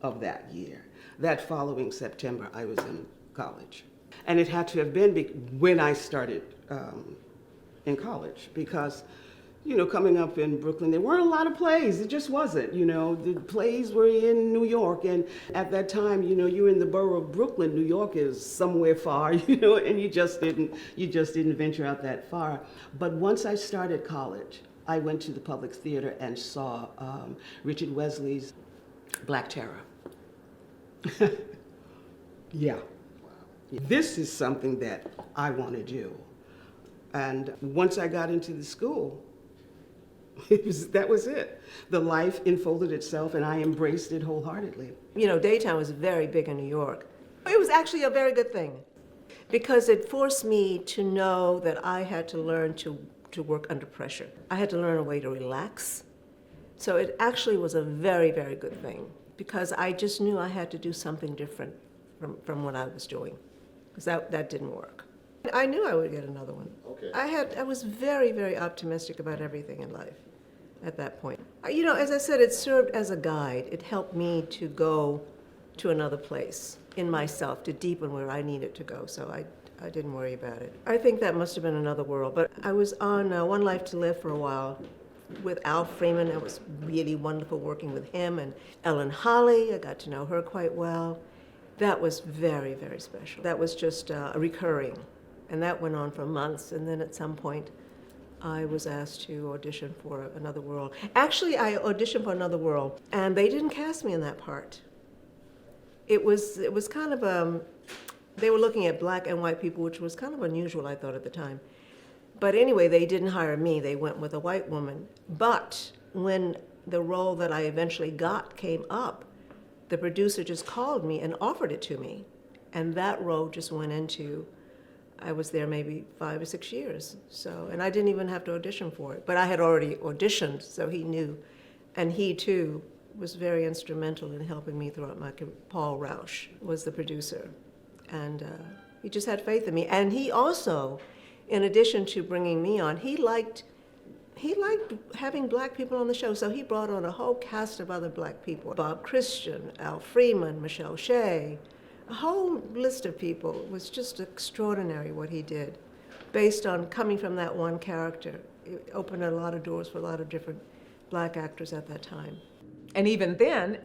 of that year, that following September I was in college. And it had to have been when I started in college, because coming up in Brooklyn, there weren't a lot of plays. It just wasn't, The plays were in New York, and at that time, you're in the borough of Brooklyn. New York is somewhere far, and you just didn't venture out that far. But once I started college, I went to the Public Theater and saw Richard Wesley's Black Terror. Yeah. This is something that I want to do. And once I got into the school, that was it. The life unfolded itself, and I embraced it wholeheartedly. Daytime was very big in New York. It was actually a very good thing, because it forced me to know that I had to learn to work under pressure. I had to learn a way to relax. So it actually was a very, very good thing, because I just knew I had to do something different from what I was doing, because that didn't work. I knew I would get another one. Okay. I was very, very optimistic about everything in life at that point. As I said, it served as a guide. It helped me to go to another place in myself, to deepen where I needed to go, so I didn't worry about it. I think that must have been another world, but I was on One Life to Live for a while with Al Freeman. It was really wonderful working with him, and Ellen Holly, I got to know her quite well. That was very, very special. That was just recurring. And that went on for months, and then at some point, I was asked to audition for Another World. Actually, I auditioned for Another World, and they didn't cast me in that part. it was kind of, they were looking at black and white people, which was kind of unusual, I thought, at the time. But anyway, they didn't hire me. They went with a white woman. But when the role that I eventually got came up, the producer just called me and offered it to me. And that role just went into, I was there maybe 5 or 6 years. So, and I didn't even have to audition for it. But I had already auditioned, so he knew. And he, too, was very instrumental in helping me throughout my career. Paul Rausch was the producer. And he just had faith in me. And he also, in addition to bringing me on, he liked having black people on the show. So he brought on a whole cast of other black people. Bob Christian, Al Freeman, Michelle Shea, a whole list of people. It was just extraordinary what he did. Based on coming from that one character, it opened a lot of doors for a lot of different black actors at that time. And even then,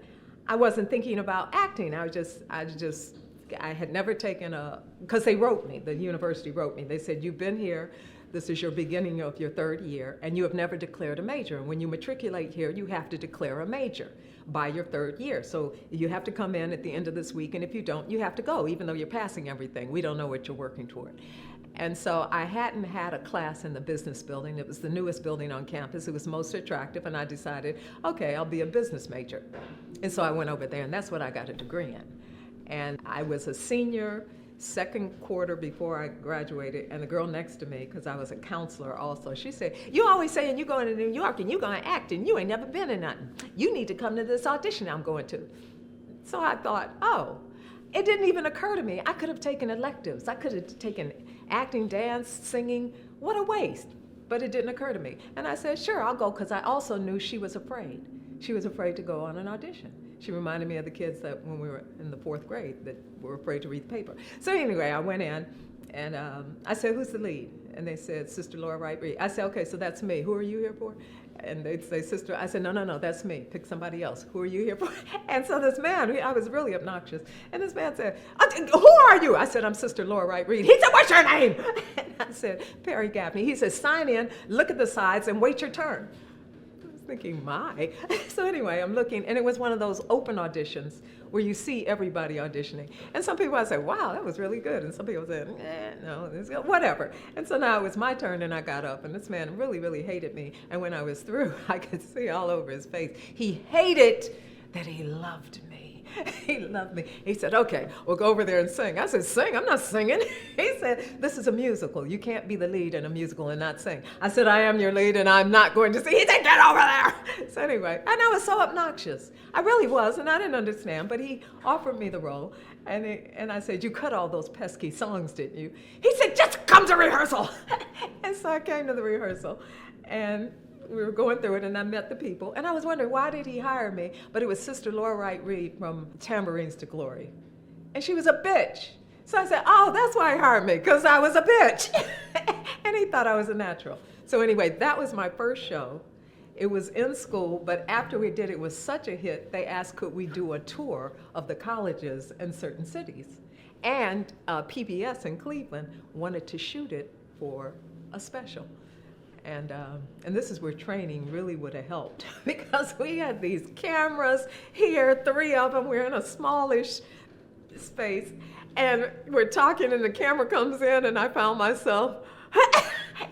I wasn't thinking about acting. I had never taken because they wrote me, the university wrote me. They said, you've been here, this is your beginning of your 3rd year, and you have never declared a major. And when you matriculate here, you have to declare a major by your 3rd year. So you have to come in at the end of this week, and if you don't, you have to go, even though you're passing everything. We don't know what you're working toward. And so I hadn't had a class in the business building. It was the newest building on campus. It was most attractive, and I decided, okay, I'll be a business major. And so I went over there, and that's what I got a degree in. And I was a senior, 2nd quarter before I graduated, and the girl next to me, because I was a counselor also, she said, you always saying you're going to New York and you're going to act, and you ain't never been in nothing. You need to come to this audition I'm going to. So I thought, oh, it didn't even occur to me. I could have taken electives. I could have taken acting, dance, singing. What a waste. But it didn't occur to me. And I said, sure, I'll go, because I also knew she was afraid. She was afraid to go on an audition. She reminded me of the kids that when we were in the 4th grade that were afraid to read the paper. So anyway, I went in, and I said, who's the lead? And they said, Sister Laura Wright Reed. I said, okay, so that's me. Who are you here for? And they'd say, sister. I said, no, that's me. Pick somebody else. Who are you here for? And so this man, I was really obnoxious. And this man said, who are you? I said, I'm Sister Laura Wright Reed. He said, what's your name? And I said, Perry Gaffney. He said, sign in, look at the sides, and wait your turn. I was thinking, my. So anyway, I'm looking, and it was one of those open auditions where you see everybody auditioning. And some people I said, wow, that was really good. And some people said, no, whatever. And so now it was my turn, and I got up, and this man really, really hated me. And when I was through, I could see all over his face. He hated that he loved me. He loved me. He said, okay, we'll go over there and sing. I said, sing? I'm not singing. He said, this is a musical. You can't be the lead in a musical and not sing. I said, I am your lead, and I'm not going to sing. He said, get over there. So anyway, and I was so obnoxious. I really was, and I didn't understand, but he offered me the role, and I said, you cut all those pesky songs, didn't you? He said, just come to rehearsal. And so I came to the rehearsal, and we were going through it, and I met the people, and I was wondering, why did he hire me? But it was Sister Laura Wright Reed from Tambourines to Glory. And she was a bitch. So I said, oh, that's why he hired me, because I was a bitch. And he thought I was a natural. So anyway, that was my first show. It was in school, but after we did it, it was such a hit, they asked could we do a tour of the colleges in certain cities. And PBS in Cleveland wanted to shoot it for a special. And this is where training really would have helped, because we had these cameras here, 3 of them. We're in a smallish space, and we're talking, and the camera comes in, and I found myself,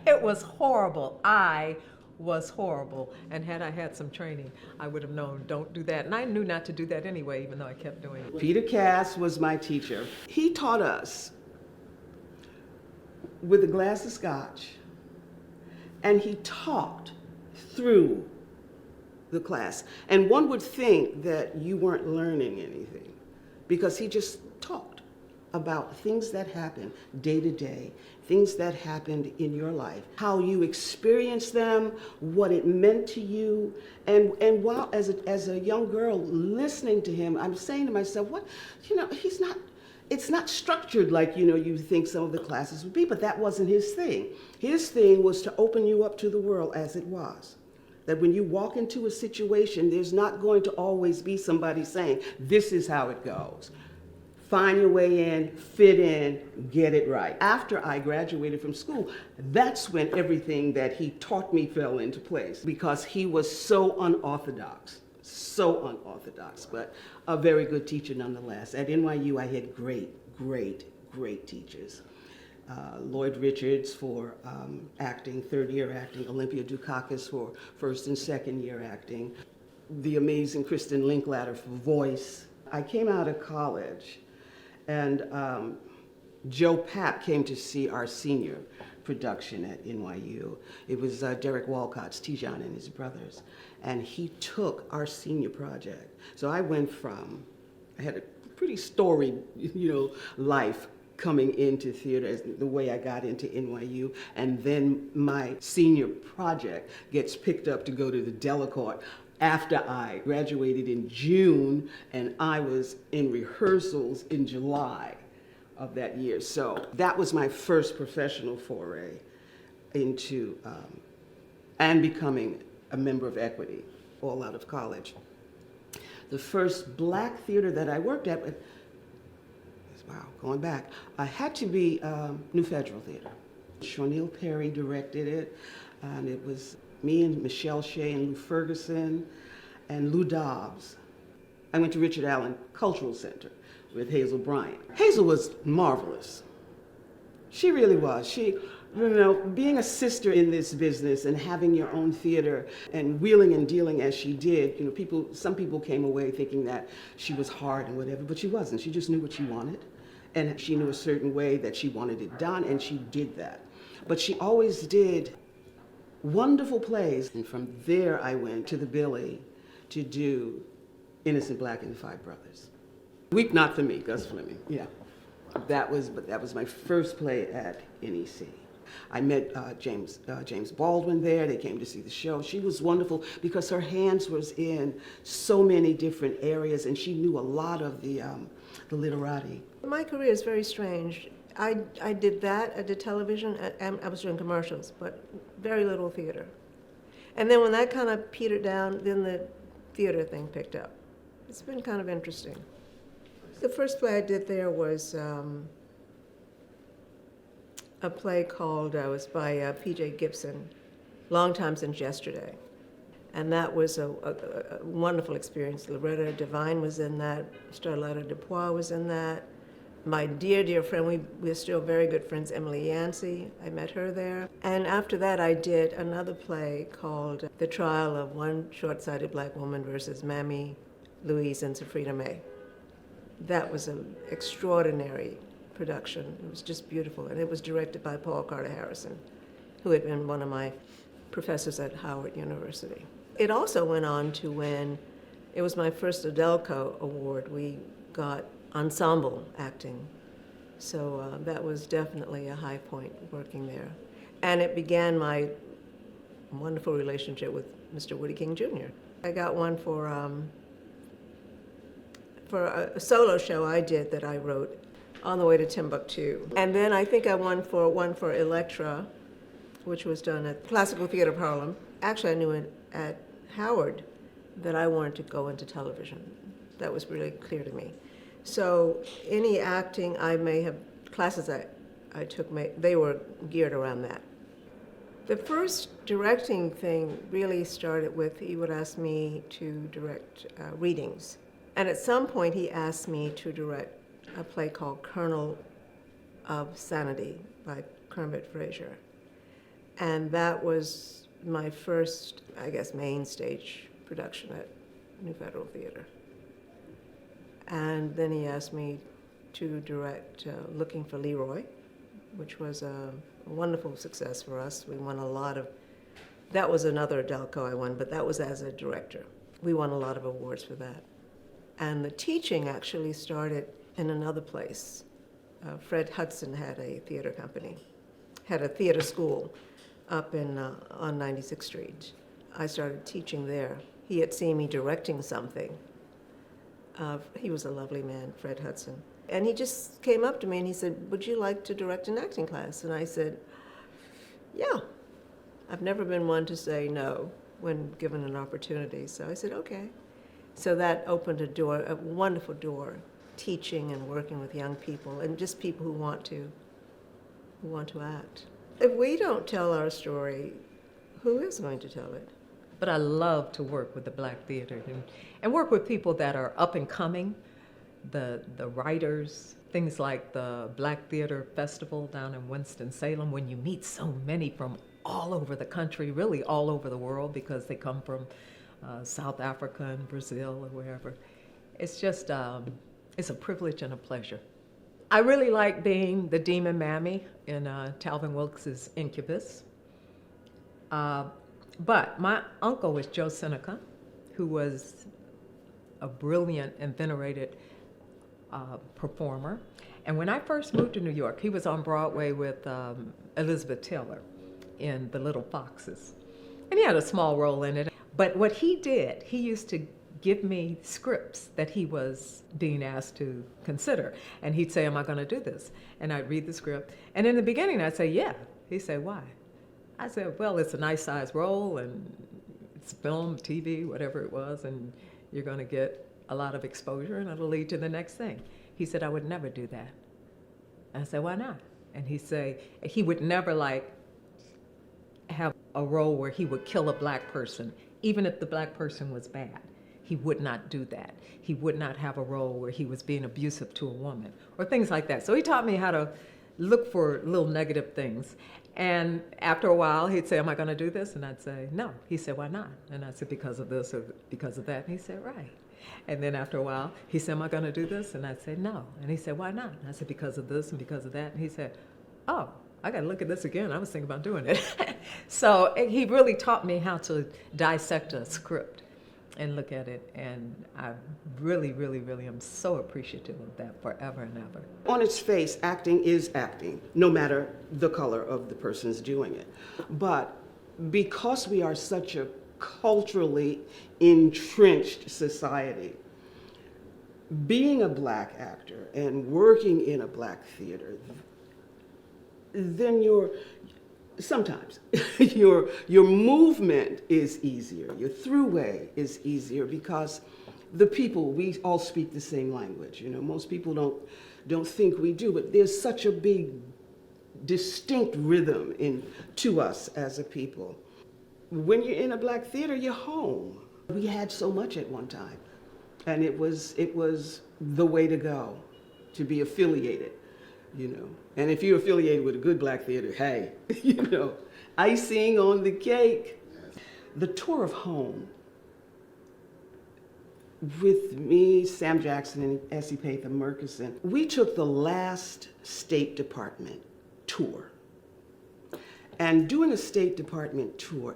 it was horrible. I was horrible, and had I had some training, I would have known, don't do that. And I knew not to do that anyway, even though I kept doing it. Peter Cass was my teacher. He taught us with a glass of scotch, and he talked through the class. And one would think that you weren't learning anything, because he just talked about things that happened day to day, things that happened in your life, how you experienced them, what it meant to you. And while as a young girl listening to him, I'm saying to myself, what, it's not structured like, you think some of the classes would be, but that wasn't his thing. His thing was to open you up to the world as it was. That when you walk into a situation, there's not going to always be somebody saying, this is how it goes. Find your way in, fit in, get it right. After I graduated from school, that's when everything that he taught me fell into place, because he was so unorthodox. so unorthodox, but a very good teacher nonetheless. At NYU, I had great teachers. Lloyd Richards for acting, third year acting, Olympia Dukakis for first and second year acting, the amazing Kristen Linklater for voice. I came out of college and Joe Papp came to see our senior production at NYU. It was Derek Walcott's, Tijan and his brothers, and he took our senior project. So I went from, I had a pretty storied, life coming into theater, as the way I got into NYU, and then my senior project gets picked up to go to the Delacorte after I graduated in June, and I was in rehearsals in July of that year. So that was my first professional foray into and becoming a member of Equity, all out of college. The first black theater that I worked at, wow, going back, had to be New Federal Theater. Shornil Perry directed it, and it was me and Michelle Shea and Lou Ferguson and Lou Dobbs. I went to Richard Allen Cultural Center with Hazel Bryant. Hazel was marvelous. She really was. She, being a sister in this business and having your own theater and wheeling and dealing as she did, some people came away thinking that she was hard and whatever, but she wasn't. She just knew what she wanted, and she knew a certain way that she wanted it done, and she did that. But she always did wonderful plays, and from there I went to the Billy to do Innocent Black and the Five Brothers. Weep Not for Me, Gus Fleming, yeah. That was my first play at NEC. I met James Baldwin there. They came to see the show. She was wonderful because her hands was in so many different areas, and she knew a lot of the literati. My career is very strange. I did that, I did television, and I was doing commercials, but very little theater. And then when that kind of petered down, then the theater thing picked up. It's been kind of interesting. The first play I did there was a play called, was by P.J. Gibson, Long Time Since Yesterday. And that was a wonderful experience. Loretta Devine was in that, Starletta Dupois was in that. My dear friend, we're still very good friends, Emily Yancey, I met her there. And after that, I did another play called The Trial of One Short-Sighted Black Woman versus Mamie Louise and Safrina May. That was an extraordinary production. It was just beautiful. And it was directed by Paul Carter Harrison, who had been one of my professors at Howard University. It also went on to win, it was my first Adelco award. We got ensemble acting. So that was definitely a high point working there. And it began my wonderful relationship with Mr. Woody King Jr. I got one for a solo show I did that I wrote, On the Way to Timbuktu. And then I think I won for Electra, which was done at Classical Theater of Harlem. Actually, I knew at Howard that I wanted to go into television. That was really clear to me. So any acting I may have, classes I took, they were geared around that. The first directing thing really started with, he would ask me to direct readings. And at some point he asked me to direct a play called Colonel of Sanity by Kermit Frazier. And that was my first, I guess, main stage production at New Federal Theater. And then he asked me to direct Looking for Leroy, which was a wonderful success for us. We won a lot of, that was another Adelco I won, but that was as a director. We won a lot of awards for that. And the teaching actually started in another place. Fred Hudson had a theater company, had a theater school up on 96th Street. I started teaching there. He had seen me directing something. He was a lovely man, Fred Hudson. And he just came up to me and he said, would you like to direct an acting class? And I said, yeah. I've never been one to say no when given an opportunity. So I said, okay. So that opened a door, a wonderful door, teaching and working with young people and just people who want to act. If we don't tell our story, who is going to tell it? But I love to work with the Black theater and work with people that are up and coming, the writers, things like the Black Theater Festival down in Winston-Salem, when you meet so many from all over the country, really all over the world, because they come from South Africa and Brazil or wherever. It's just, it's a privilege and a pleasure. I really like being the demon mammy in Talvin Wilkes's Incubus. But my uncle was Joe Seneca, who was a brilliant and venerated performer. And when I first moved to New York, he was on Broadway with Elizabeth Taylor in The Little Foxes. And he had a small role in it. But what he did, he used to give me scripts that he was being asked to consider. And he'd say, am I going to do this? And I'd read the script. And in the beginning, I'd say, yeah. He'd say, why? I said, well, it's a nice size role, and it's film, TV, whatever it was, and you're going to get a lot of exposure, and it'll lead to the next thing. He said, I would never do that. I said, why not? And he'd say, he would never have a role where he would kill a Black person, even if the Black person was bad. He would not do that. He would not have a role where he was being abusive to a woman, or things like that. So he taught me how to look for little negative things. And after a while, he'd say, am I going to do this? And I'd say, no. He said, why not? And I said, because of this or because of that. And he said, right. And then after a while, he said, am I going to do this? And I'd say, no. And he said, why not? And I said, because of this and because of that. And he said, oh, I got to look at this again. I was thinking about doing it. So he really taught me how to dissect a script and look at it. And I really, really, really am so appreciative of that forever and ever. On its face, acting is acting, no matter the color of the person's doing it. But because we are such a culturally entrenched society, being a Black actor and working in a Black theater, then sometimes your movement is easier, your throughway is easier, because the people, we all speak the same language. You know, most people don't think we do, but there's such a big, distinct rhythm to us as a people. When you're in a Black theater, you're home. We had so much at one time, and it was the way to go, to be affiliated, you know. And if you're affiliated with a good Black theater, hey, you know, icing on the cake. The tour of home with me, Sam Jackson, and Essie Patha Murkison, we took the last State Department tour. And doing a State Department tour,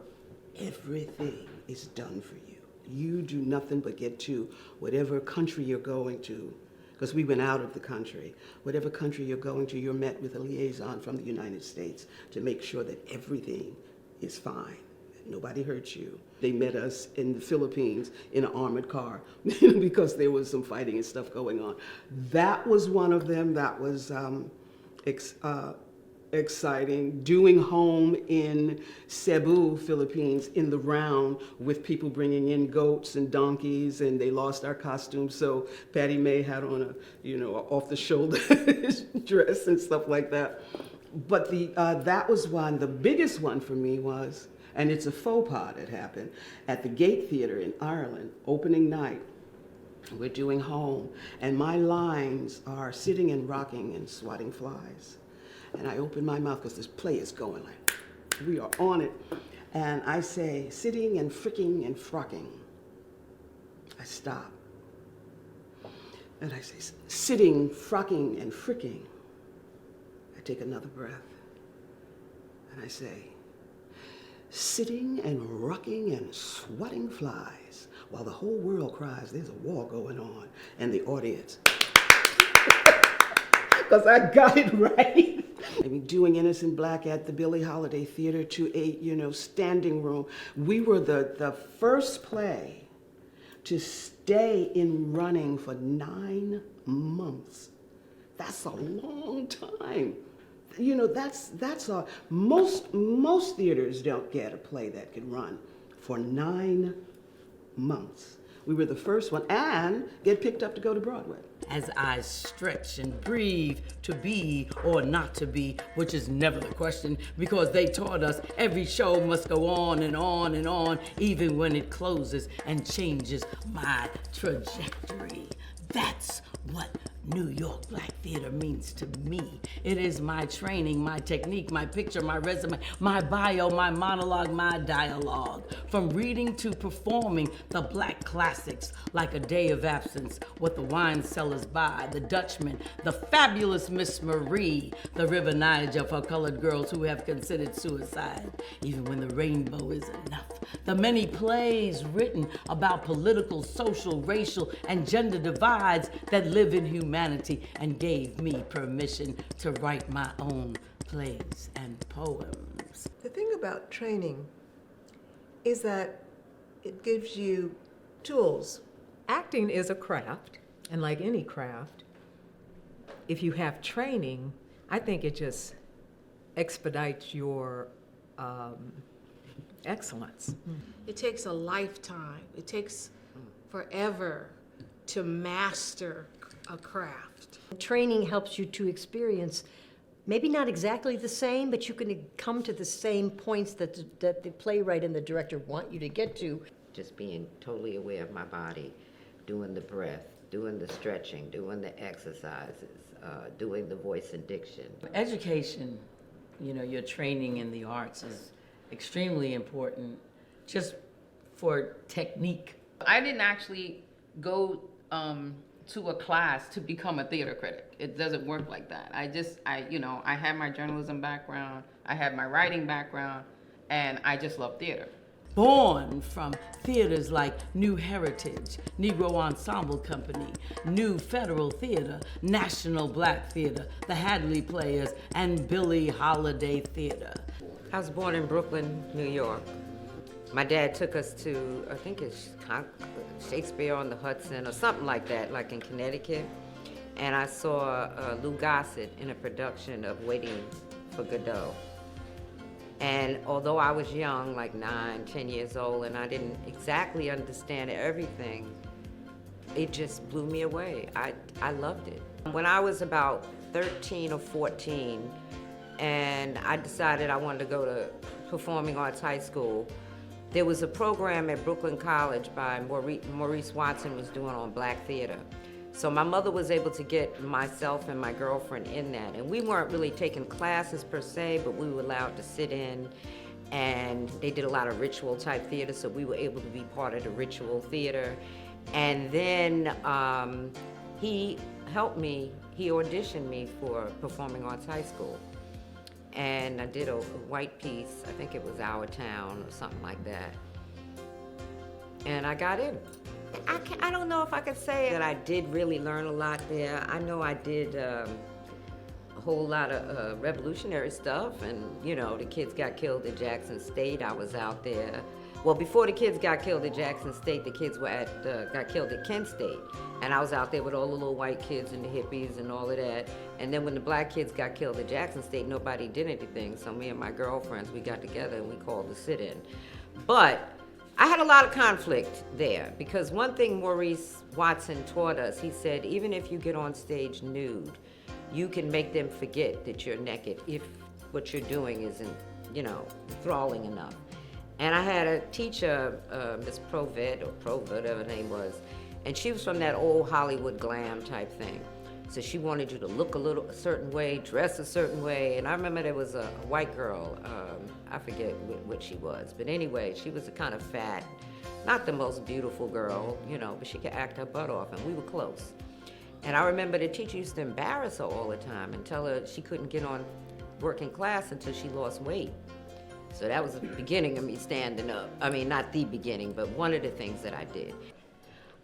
everything is done for you. You do nothing but get to whatever country you're going to, because we went out of the country. Whatever country you're going to, you're met with a liaison from the United States to make sure that everything is fine, that nobody hurts you. They met us in the Philippines in an armored car because there was some fighting and stuff going on. That was one of them. That was exciting. Doing home in Cebu, Philippines, in the round with people bringing in goats and donkeys, and they lost our costumes, so Patty May had on a off-the-shoulder dress and stuff like that. But that was one. The biggest one for me was, and it's a faux pas that happened, at the Gate Theatre in Ireland, opening night. We're doing home, and my lines are sitting and rocking and swatting flies. And I open my mouth because this play is going like, we are on it. And I say, sitting and fricking and frocking. I stop. And I say, sitting, frocking, and fricking. I take another breath. And I say, sitting and rocking and swatting flies while the whole world cries, there's a war going on. And the audience, because I got it right. I mean, doing Innocent Black at the Billie Holiday Theater to a, standing room. We were the first play to stay in running for 9 months. That's a long time. That's most theaters don't get a play that can run for 9 months. We were the first one and get picked up to go to Broadway. As I stretch and breathe to be or not to be, which is never the question, because they taught us every show must go on and on and on, even when it closes and changes my trajectory. That's what New York Black Theater means to me. It is my training, my technique, my picture, my resume, my bio, my monologue, my dialogue. From reading to performing the black classics like A Day of Absence, What the Wine Cellars Buy, The Dutchman, The Fabulous Miss Marie, The River Niger for colored girls who have considered suicide, even when the rainbow is enough. The many plays written about political, social, racial, and gender divides that live in humanity and gave me permission to write my own plays and poems. The thing about training is that it gives you tools. Acting is a craft, and like any craft, if you have training, I think it just expedites your excellence. It takes a lifetime. It takes forever to master a craft. Training helps you to experience maybe not exactly the same, but you can come to the same points that the playwright and the director want you to get to. Just being totally aware of my body, doing the breath, doing the stretching, doing the exercises, doing the voice and diction. Education, your training in the arts is extremely important just for technique. I didn't actually go to a class to become a theater critic. It doesn't work like that. I had my journalism background, I had my writing background, and I just love theater. Born from theaters like New Heritage, Negro Ensemble Company, New Federal Theater, National Black Theater, the Hadley Players, and Billie Holiday Theater. I was born in Brooklyn, New York. My dad took us to, I think it's Shakespeare on the Hudson or something like that, like in Connecticut. And I saw Lou Gossett in a production of Waiting for Godot. And although I was young, like 9, 10 years old, and I didn't exactly understand everything, it just blew me away. I loved it. When I was about 13 or 14, and I decided I wanted to go to Performing Arts High School, there was a program at Brooklyn College by Maurice Watson was doing on black theater. So my mother was able to get myself and my girlfriend in that. And we weren't really taking classes per se, but we were allowed to sit in, and they did a lot of ritual type theater, so we were able to be part of the ritual theater. And then he helped me, he auditioned me for Performing Arts High School. And I did a white piece, I think it was Our Town or something like that. And I got in. I don't know if I could say that I did really learn a lot there. I know I did a whole lot of revolutionary stuff, and the kids got killed at Jackson State. I was out there. Well, before the kids got killed at Jackson State, the kids were got killed at Kent State. And I was out there with all the little white kids and the hippies and all of that. And then when the black kids got killed at Jackson State, nobody did anything. So me and my girlfriends, we got together and we called the sit-in. But I had a lot of conflict there, because one thing Maurice Watson taught us, he said, even if you get on stage nude, you can make them forget that you're naked if what you're doing isn't, enthralling enough. And I had a teacher, Miss Provet, whatever her name was, and she was from that old Hollywood glam type thing. So she wanted you to look a certain way, dress a certain way. And I remember there was a white girl, I forget what she was. But anyway, she was a kind of fat, not the most beautiful girl, but she could act her butt off, and we were close. And I remember the teacher used to embarrass her all the time and tell her she couldn't get on working class until she lost weight. So that was the beginning of me standing up. I mean, not the beginning, but one of the things that I did.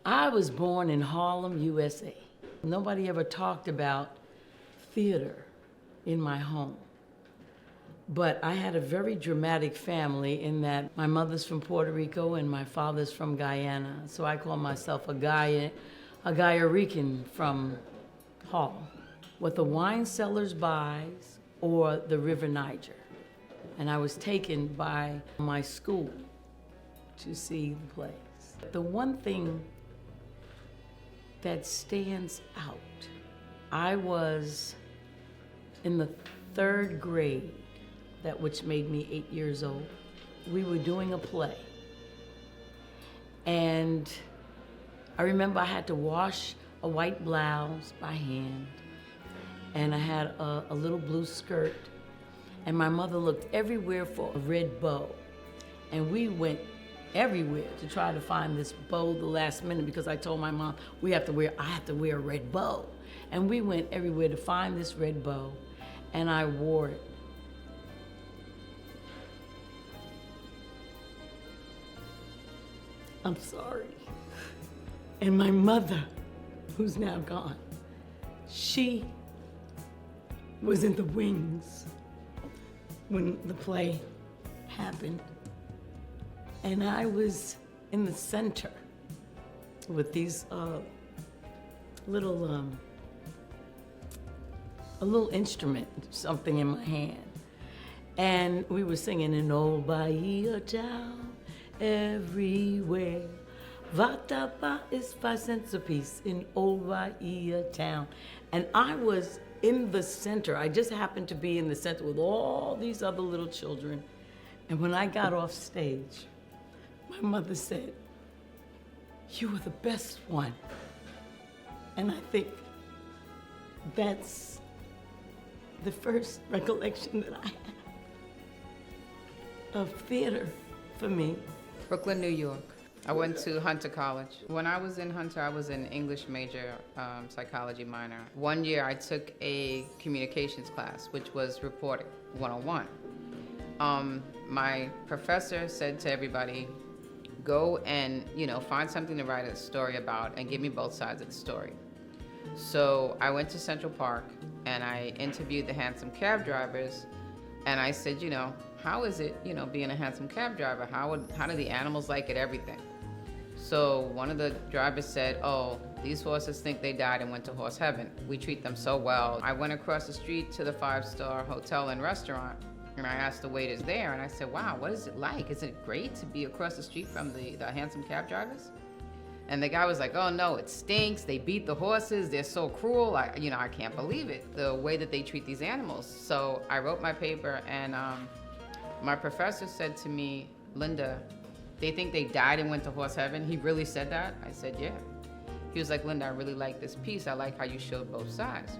I was born in Harlem, USA. Nobody ever talked about theater in my home. But I had a very dramatic family in that my mother's from Puerto Rico and my father's from Guyana. So I call myself a Guayarican from Harlem. What the Wine Cellars Buys or the River Niger. And I was taken by my school to see the plays. The one thing that stands out, I was in the 3rd grade, that which made me 8 years old. We were doing a play. And I remember I had to wash a white blouse by hand, and I had a little blue skirt, and my mother looked everywhere for a red bow. And we went everywhere to try to find this bow the last minute, because I told my mom, I have to wear a red bow. And we went everywhere to find this red bow, and I wore it. I'm sorry. And my mother, who's now gone, she was in the wings when the play happened. And I was in the center with these little, a little instrument, something in my hand. And we were singing in Old Bahia Town, everywhere. Vatapa is 5 cents a piece in Old Bahia Town. And I was in the center. I just happened to be in the center with all these other little children. And when I got off stage, my mother said, "You were the best one." And I think that's the first recollection that I have of theater for me. Brooklyn, New York. I went to Hunter College. When I was in Hunter, I was an English major, psychology minor. One year I took a communications class, which was reporting 101. My professor said to everybody, go and, find something to write a story about and give me both sides of the story. So I went to Central Park and I interviewed the hansom cab drivers, and I said, how is it, being a hansom cab driver? How do the animals like it, everything? So one of the drivers said, "Oh, these horses think they died and went to horse heaven. We treat them so well." I went across the street to the 5-star hotel and restaurant, and I asked the waiters there, and I said, "Wow, what is it like? Is it great to be across the street from the hansom cab drivers?" And the guy was like, "Oh no, it stinks. They beat the horses. They're so cruel. I can't believe it, the way that they treat these animals." So I wrote my paper, and my professor said to me, "Linda, they think they died and went to horse heaven?" He really said that? I said, "Yeah." He was like, "Linda, I really like this piece. I like how you showed both sides."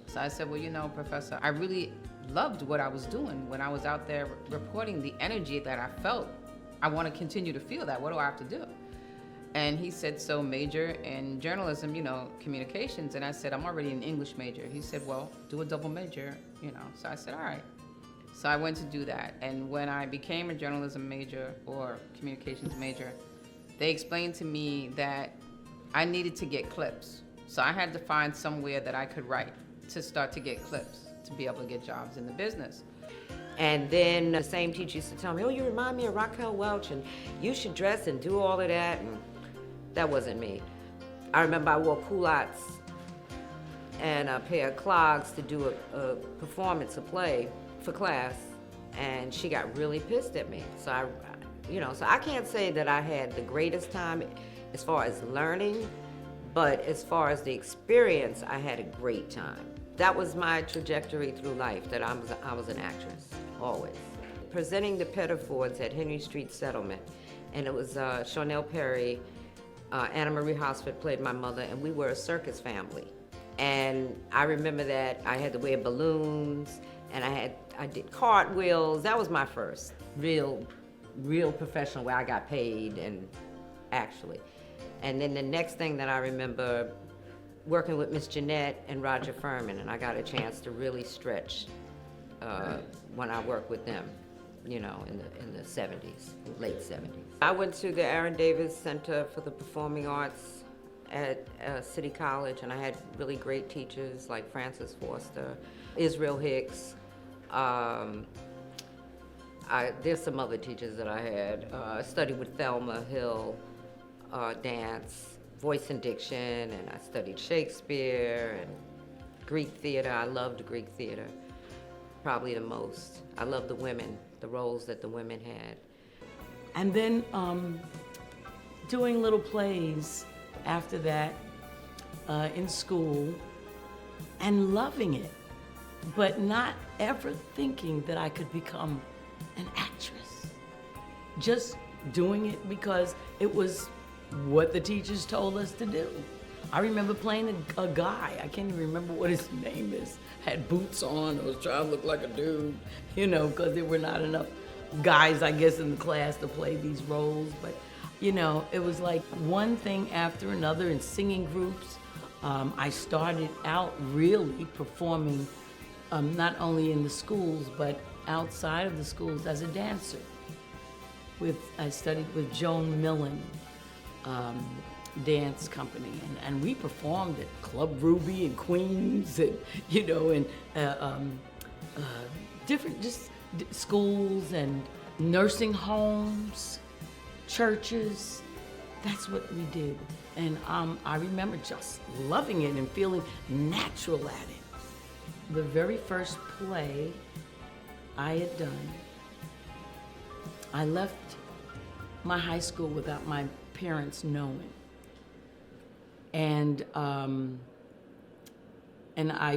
So I said, "Well, Professor, I really loved what I was doing when I was out there reporting, the energy that I felt. I want to continue to feel that. What do I have to do?" And he said, "So major in journalism, communications." And I said, "I'm already an English major." He said, "Well, do a double major, So I said, "All right." So I went to do that. And when I became a journalism major or communications major, they explained to me that I needed to get clips. So I had to find somewhere that I could write to start to get clips, to be able to get jobs in the business. And then the same teacher used to tell me, "Oh, you remind me of Raquel Welch, and you should dress and do all of that." And that wasn't me. I remember I wore culottes and a pair of clogs to do a performance, a play for class, and she got really pissed at me. So I can't say that I had the greatest time as far as learning, but as far as the experience, I had a great time. That was my trajectory through life, that I was an actress, always. Presenting the Pettifords at Henry Street Settlement, and it was Chanel Perry, Anna Marie Hosford played my mother, and we were a circus family. And I remember that I had to wear balloons, and I did cartwheels. That was my first real professional where I got paid, and actually. And then the next thing that I remember, working with Miss Jeanette and Roger Furman, and I got a chance to really stretch when I worked with them, in the 70s, late 70s. I went to the Aaron Davis Center for the Performing Arts at City College, and I had really great teachers like Francis Forster, Israel Hicks. There's some other teachers that I had. I studied with Thelma Hill, dance, voice and diction, and I studied Shakespeare and Greek theater. I loved Greek theater, probably the most. I loved the women, the roles that the women had. And then doing little plays after that in school and loving it, but not ever thinking that I could become an actress. Just doing it because it was what the teachers told us to do. I remember playing a guy, I can't even remember what his name is, had boots on, I was trying to look like a dude, you know, because there were not enough guys, I guess, in the class to play these roles. But, you know, it was like one thing after another in singing groups. I started out really performing not only in the schools, but outside of the schools as a dancer. I studied with Joan Millen Dance Company, and we performed at Club Ruby in Queens, and you know, and different schools and nursing homes, churches. That's what we did, and I remember just loving it and feeling natural at it. The very first play I had done, I left my high school without my parents knowing. And I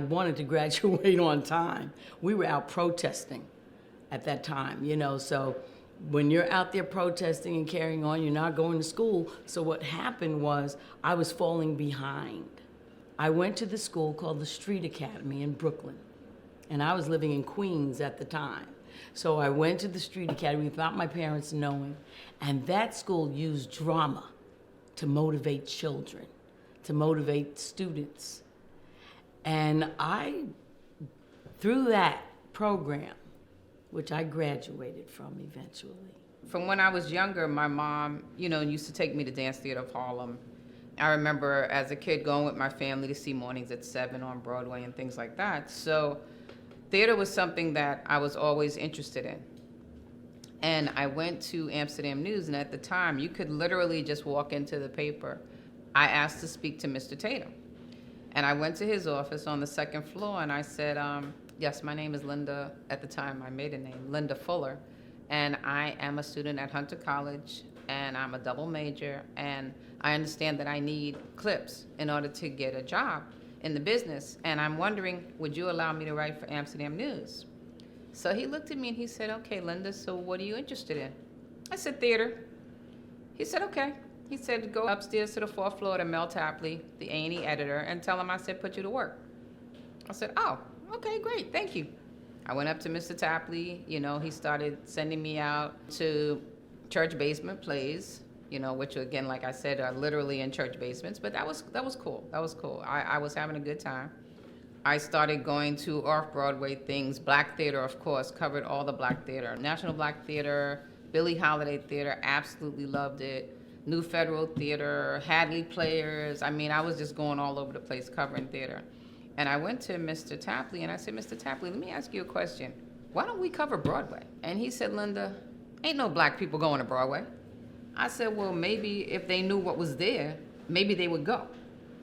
wanted to graduate on time. We were out protesting at that time, you know, so when you're out there protesting and carrying on, you're not going to school. So what happened was I was falling behind. I went to the school called the Street Academy in Brooklyn, and I was living in Queens at the time. So I went to the Street Academy without my parents knowing, and that school used drama to motivate children, to motivate students. And through that program, which I graduated from eventually. From when I was younger, my mom, you know, used to take me to Dance Theater of Harlem. I remember as a kid going with my family to see Mornings at 7 on Broadway and things like that. So theater was something that I was always interested in. And I went to Amsterdam News, and at the time, you could literally just walk into the paper. I asked to speak to Mr. Tatum. And I went to his office on the second floor, and I said, yes, my name is Linda, at the time, my maiden name, Linda Fuller, and I am a student at Hunter College, and I'm a double major, and I understand that I need clips in order to get a job in the business, and I'm wondering, would you allow me to write for Amsterdam News? So he looked at me and he said, okay, Linda, so what are you interested in? I said, theater. He said, okay. He said, go upstairs to the 4th floor to Mel Tapley, the A&E editor, and tell him I said, put you to work. I said, oh, okay, great, thank you. I went up to Mr. Tapley, you know, he started sending me out to church basement plays, you know, which again, like I said, are literally in church basements, but that was cool, that was cool. I was having a good time. I started going to off-Broadway things. Black theater, of course, covered all the black theater. National Black Theater, Billie Holiday Theater, absolutely loved it. New Federal Theater, Hadley Players. I mean, I was just going all over the place covering theater. And I went to Mr. Tapley and I said, Mr. Tapley, let me ask you a question. Why don't we cover Broadway? And he said, Linda, ain't no black people going to Broadway. I said, well, maybe if they knew what was there, maybe they would go.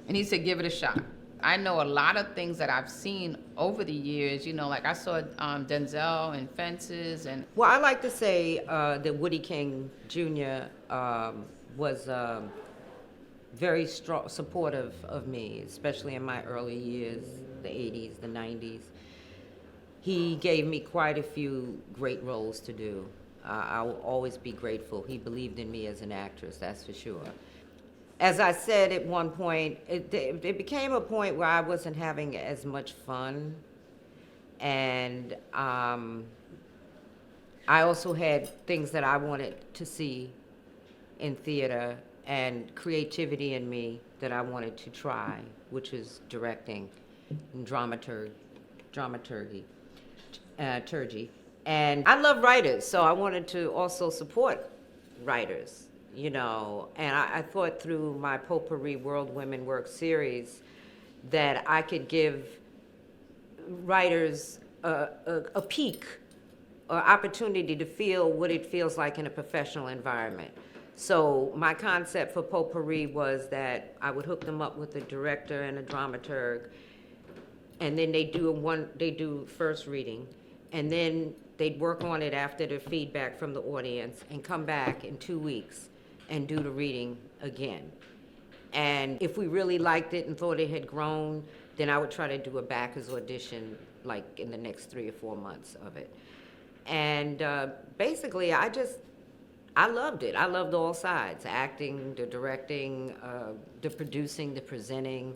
And he said, give it a shot. I know a lot of things that I've seen over the years, you know, like I saw Denzel in Fences and... Well, I like to say that Woody King Jr. Was very strong, supportive of me, especially in my early years, the 80s, the 90s. He gave me quite a few great roles to do. I will always be grateful. He believed in me as an actress, that's for sure. As I said at one point, it became a point where I wasn't having as much fun. And I also had things that I wanted to see in theater and creativity in me that I wanted to try, which is directing and dramaturgy. And I love writers, so I wanted to also support writers, you know. And I thought through my Potpourri World Women Work series that I could give writers a peek or opportunity to feel what it feels like in a professional environment. So my concept for Potpourri was that I would hook them up with a director and a dramaturg, and then they do first reading, and then they'd work on it after the feedback from the audience and come back in 2 weeks and do the reading again. And if we really liked it and thought it had grown, then I would try to do a backers audition like in the next 3 or 4 months of it. And basically, I loved it. I loved all sides, acting, the directing, the producing, the presenting.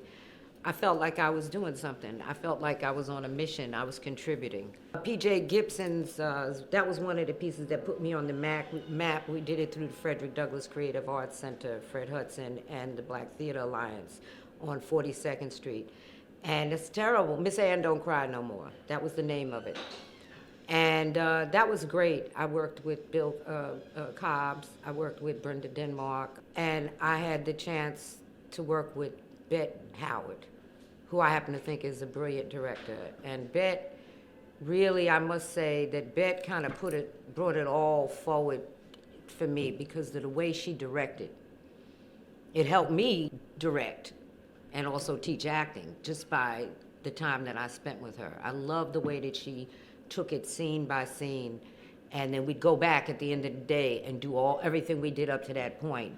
I felt like I was doing something. I felt like I was on a mission. I was contributing. P.J. Gibson's, that was one of the pieces that put me on the map. We did it through the Frederick Douglass Creative Arts Center, Fred Hudson, and the Black Theater Alliance on 42nd Street. And it's terrible. Miss Ann Don't Cry No More. That was the name of it. And that was great. I worked with Bill Cobbs. I worked with Brenda Denmark. And I had the chance to work with Bet Howard, who I happen to think is a brilliant director. And Bet, really, I must say that Bet kind of brought it all forward for me because of the way she directed. It helped me direct and also teach acting just by the time that I spent with her. I love the way that she took it scene by scene, and then we'd go back at the end of the day and do everything we did up to that point.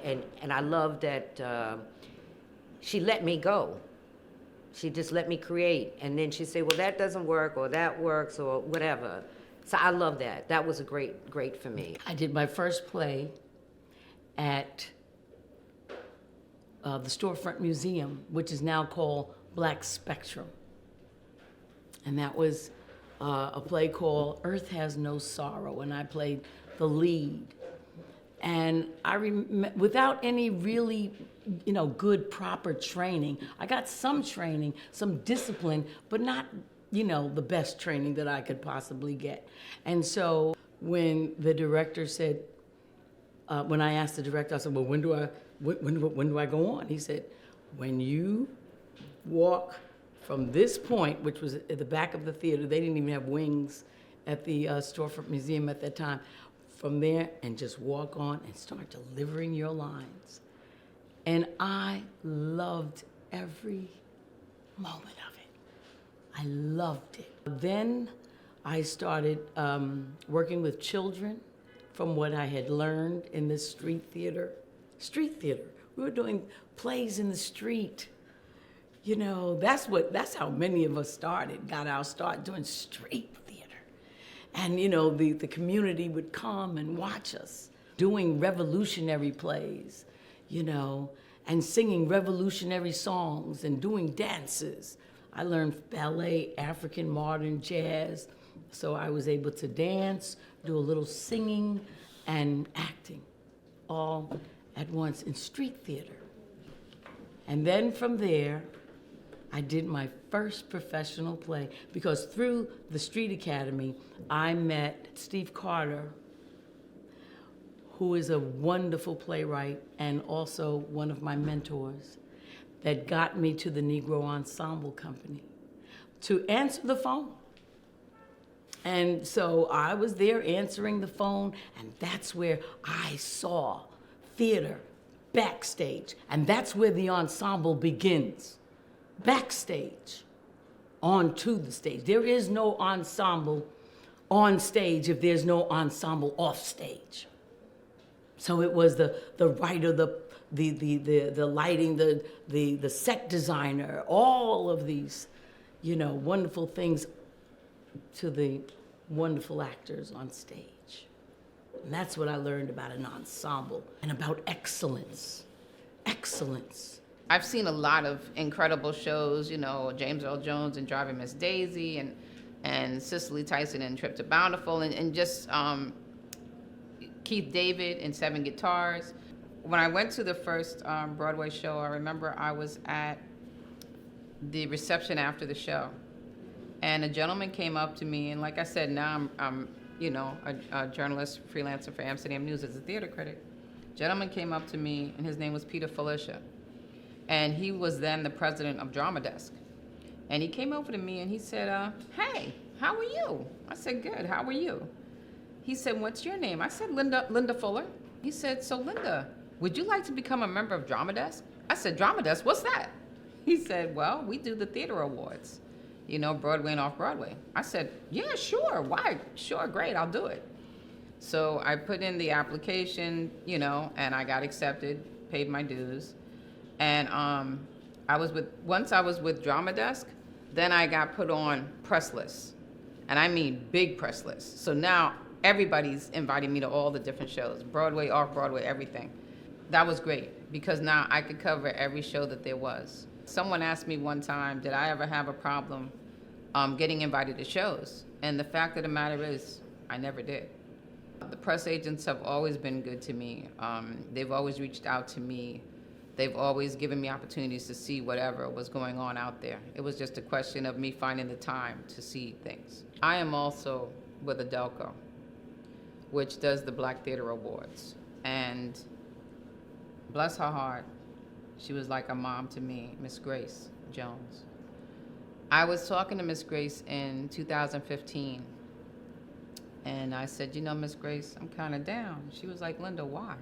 And I love that she let me go. She just let me create, and then she'd say, well, that doesn't work, or that works, or whatever. So I love that. That was a great for me. I did my first play at the Storefront Museum, which is now called Black Spectrum. And that was a play called Earth Has No Sorrow, and I played the lead. And I without any really, good proper training, I got some training, some discipline, but not, the best training that I could possibly get. And so when the director said, when I asked the director, I said, well, when do I go on? He said, when you walk from this point, which was at the back of the theater, they didn't even have wings at the Storefront Museum at that time, from there and just walk on and start delivering your lines. And I loved every moment of it. I loved it. Then I started working with children from what I had learned in this street theater. Street theater. We were doing plays in the street. That's how many of us got our start doing street theater. And, the community would come and watch us doing revolutionary plays, and singing revolutionary songs and doing dances. I learned ballet, African modern jazz, so I was able to dance, do a little singing and acting all at once in street theater. And then from there, I did my first professional play because through the Street Academy, I met Steve Carter, who is a wonderful playwright and also one of my mentors, that got me to the Negro Ensemble Company to answer the phone. And so I was there answering the phone, and that's where I saw theater backstage, and that's where the ensemble begins. Backstage, onto the stage. There is no ensemble on stage if there's no ensemble off stage. So it was the writer, the lighting, the set designer, all of these, wonderful things to the wonderful actors on stage. And that's what I learned about an ensemble and about excellence. Excellence. I've seen a lot of incredible shows, James Earl Jones and Driving Miss Daisy and Cicely Tyson and Trip to Bountiful and just Keith David and Seven Guitars. When I went to the first Broadway show, I remember I was at the reception after the show. And a gentleman came up to me, and like I said, now I'm a journalist, freelancer for Amsterdam News as a theater critic. Gentleman came up to me, and his name was Peter Felicia. And he was then the president of Drama Desk. And he came over to me and he said, hey, how are you? I said, good, how are you? He said, what's your name? I said, Linda Fuller. He said, so Linda, would you like to become a member of Drama Desk? I said, Drama Desk, what's that? He said, well, we do the theater awards, Broadway and off-Broadway. I said, yeah, sure, why? Sure, great, I'll do it. So I put in the application, you know, and I got accepted, paid my dues. And once I was with Drama Desk, then I got put on press lists. And I mean big press lists. So now everybody's inviting me to all the different shows, Broadway, off-Broadway, everything. That was great because now I could cover every show that there was. Someone asked me one time, did I ever have a problem getting invited to shows? And the fact of the matter is, I never did. The press agents have always been good to me. They've always reached out to me. They've always given me opportunities to see whatever was going on out there. It was just a question of me finding the time to see things. I am also with Adelco, which does the Black Theater Awards. And bless her heart, she was like a mom to me, Miss Grace Jones. I was talking to Miss Grace in 2015, and I said, you know, Miss Grace, I'm kind of down. She was like, Linda, why?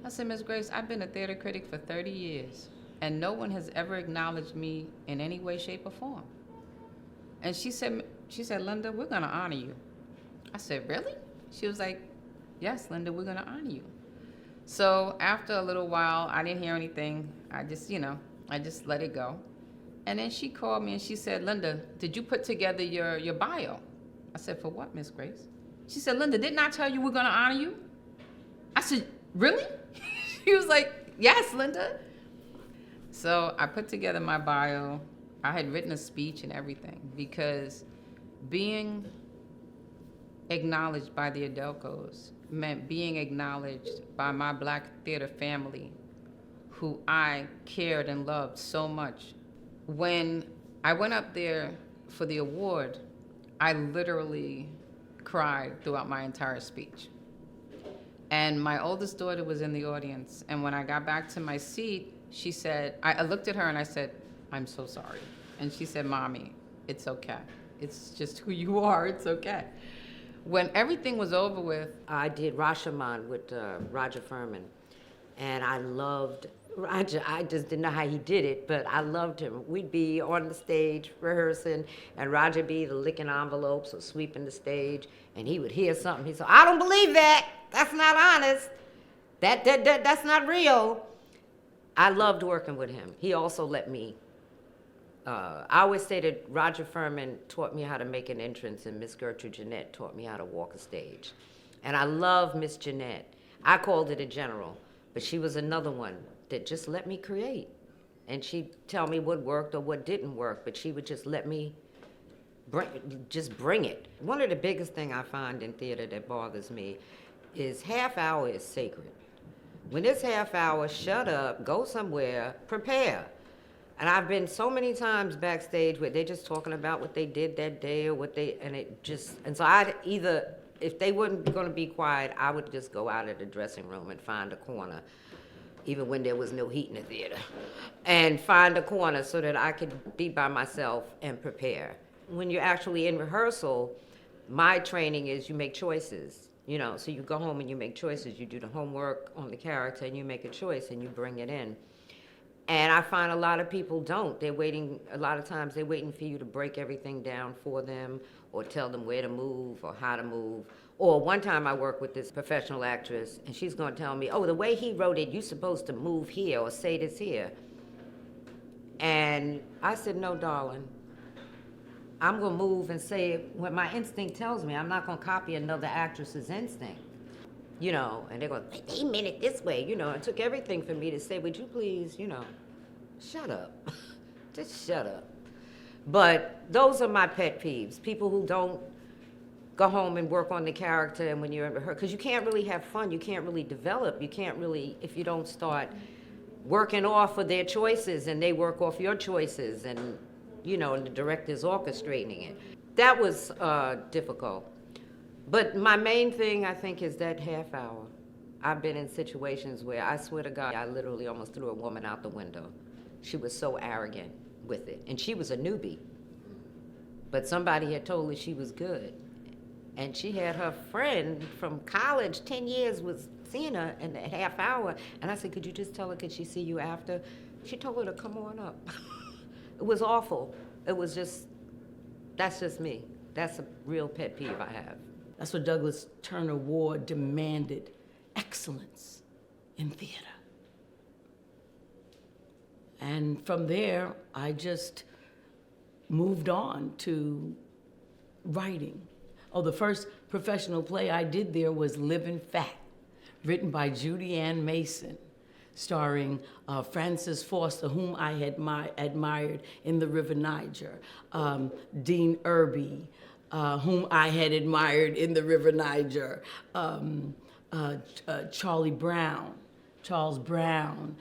I said, Miss Grace, I've been a theater critic for 30 years, and no one has ever acknowledged me in any way, shape, or form. And she said, Linda, we're gonna honor you. I said, really? She was like, yes, Linda, we're gonna honor you. So after a little while, I didn't hear anything. I just let it go. And then she called me and she said, Linda, did you put together your bio? I said, for what, Miss Grace? She said, Linda, didn't I tell you we're gonna honor you? I said, really? She was like, yes, Linda. So I put together my bio. I had written a speech and everything because being acknowledged by the Adelcos meant being acknowledged by my Black theater family who I cared and loved so much. When I went up there for the award, I literally cried throughout my entire speech. And my oldest daughter was in the audience, and when I got back to my seat, she said, I looked at her and I said, I'm so sorry. And she said, Mommy, it's okay. It's just who you are, it's okay. When everything was over with, I did Rashomon with Roger Furman, and I loved Roger. I just didn't know how he did it, but I loved him. We'd be on the stage rehearsing, and Roger be the licking envelopes or sweeping the stage, and he would hear something. He'd say, I don't believe that. That's not honest. That's not real. I loved working with him. He also let me. I always say that Roger Furman taught me how to make an entrance, and Miss Gertrude Jeanette taught me how to walk a stage. And I love Miss Jeanette. I called her the general, but she was another one that just let me create. And she'd tell me what worked or what didn't work, but she would just let me bring it. One of the biggest things I find in theater that bothers me is half hour is sacred. When it's half hour, shut up, go somewhere, prepare. And I've been so many times backstage where they're just talking about what they did that day or so I'd either, if they weren't gonna be quiet, I would just go out of the dressing room and find a corner, even when there was no heat in the theater, and find a corner so that I could be by myself and prepare. When you're actually in rehearsal, my training is you make choices, you know, so you go home and you make choices, you do the homework on the character and you make a choice and you bring it in. And I find a lot of people don't. A lot of times they're waiting for you to break everything down for them or tell them where to move or how to move. Or one time I worked with this professional actress and she's gonna tell me, oh, the way he wrote it, you're supposed to move here or say this here. And I said, no, darling. I'm gonna move and say what my instinct tells me. I'm not gonna copy another actress's instinct. You know, and they're going, they meant it this way, you know. It took everything for me to say, would you please, you know, shut up. Just shut up. But those are my pet peeves. People who don't go home and work on the character, and when you're in rehearsal, because you can't really have fun, you can't really develop, you can't really, if you don't start working off of their choices and they work off your choices and, you know, and the director's orchestrating it. That was difficult. But my main thing, I think, is that half hour. I've been in situations where, I swear to God, I literally almost threw a woman out the window. She was so arrogant with it. And she was a newbie. But somebody had told her she was good. And she had her friend from college, 10 years, was seeing her in that half hour. And I said, could you just tell her, could she see you after? She told her to come on up. It was awful. It was just, that's just me. That's a real pet peeve I have. That's what Douglas Turner Ward demanded, excellence in theater. And from there, I just moved on to writing. Oh, the first professional play I did there was Living Fact, written by Judy Ann Mason, starring Frances Foster, whom I had admired in the River Niger, Dean Irby, whom I had admired in the River Niger, Charles Brown,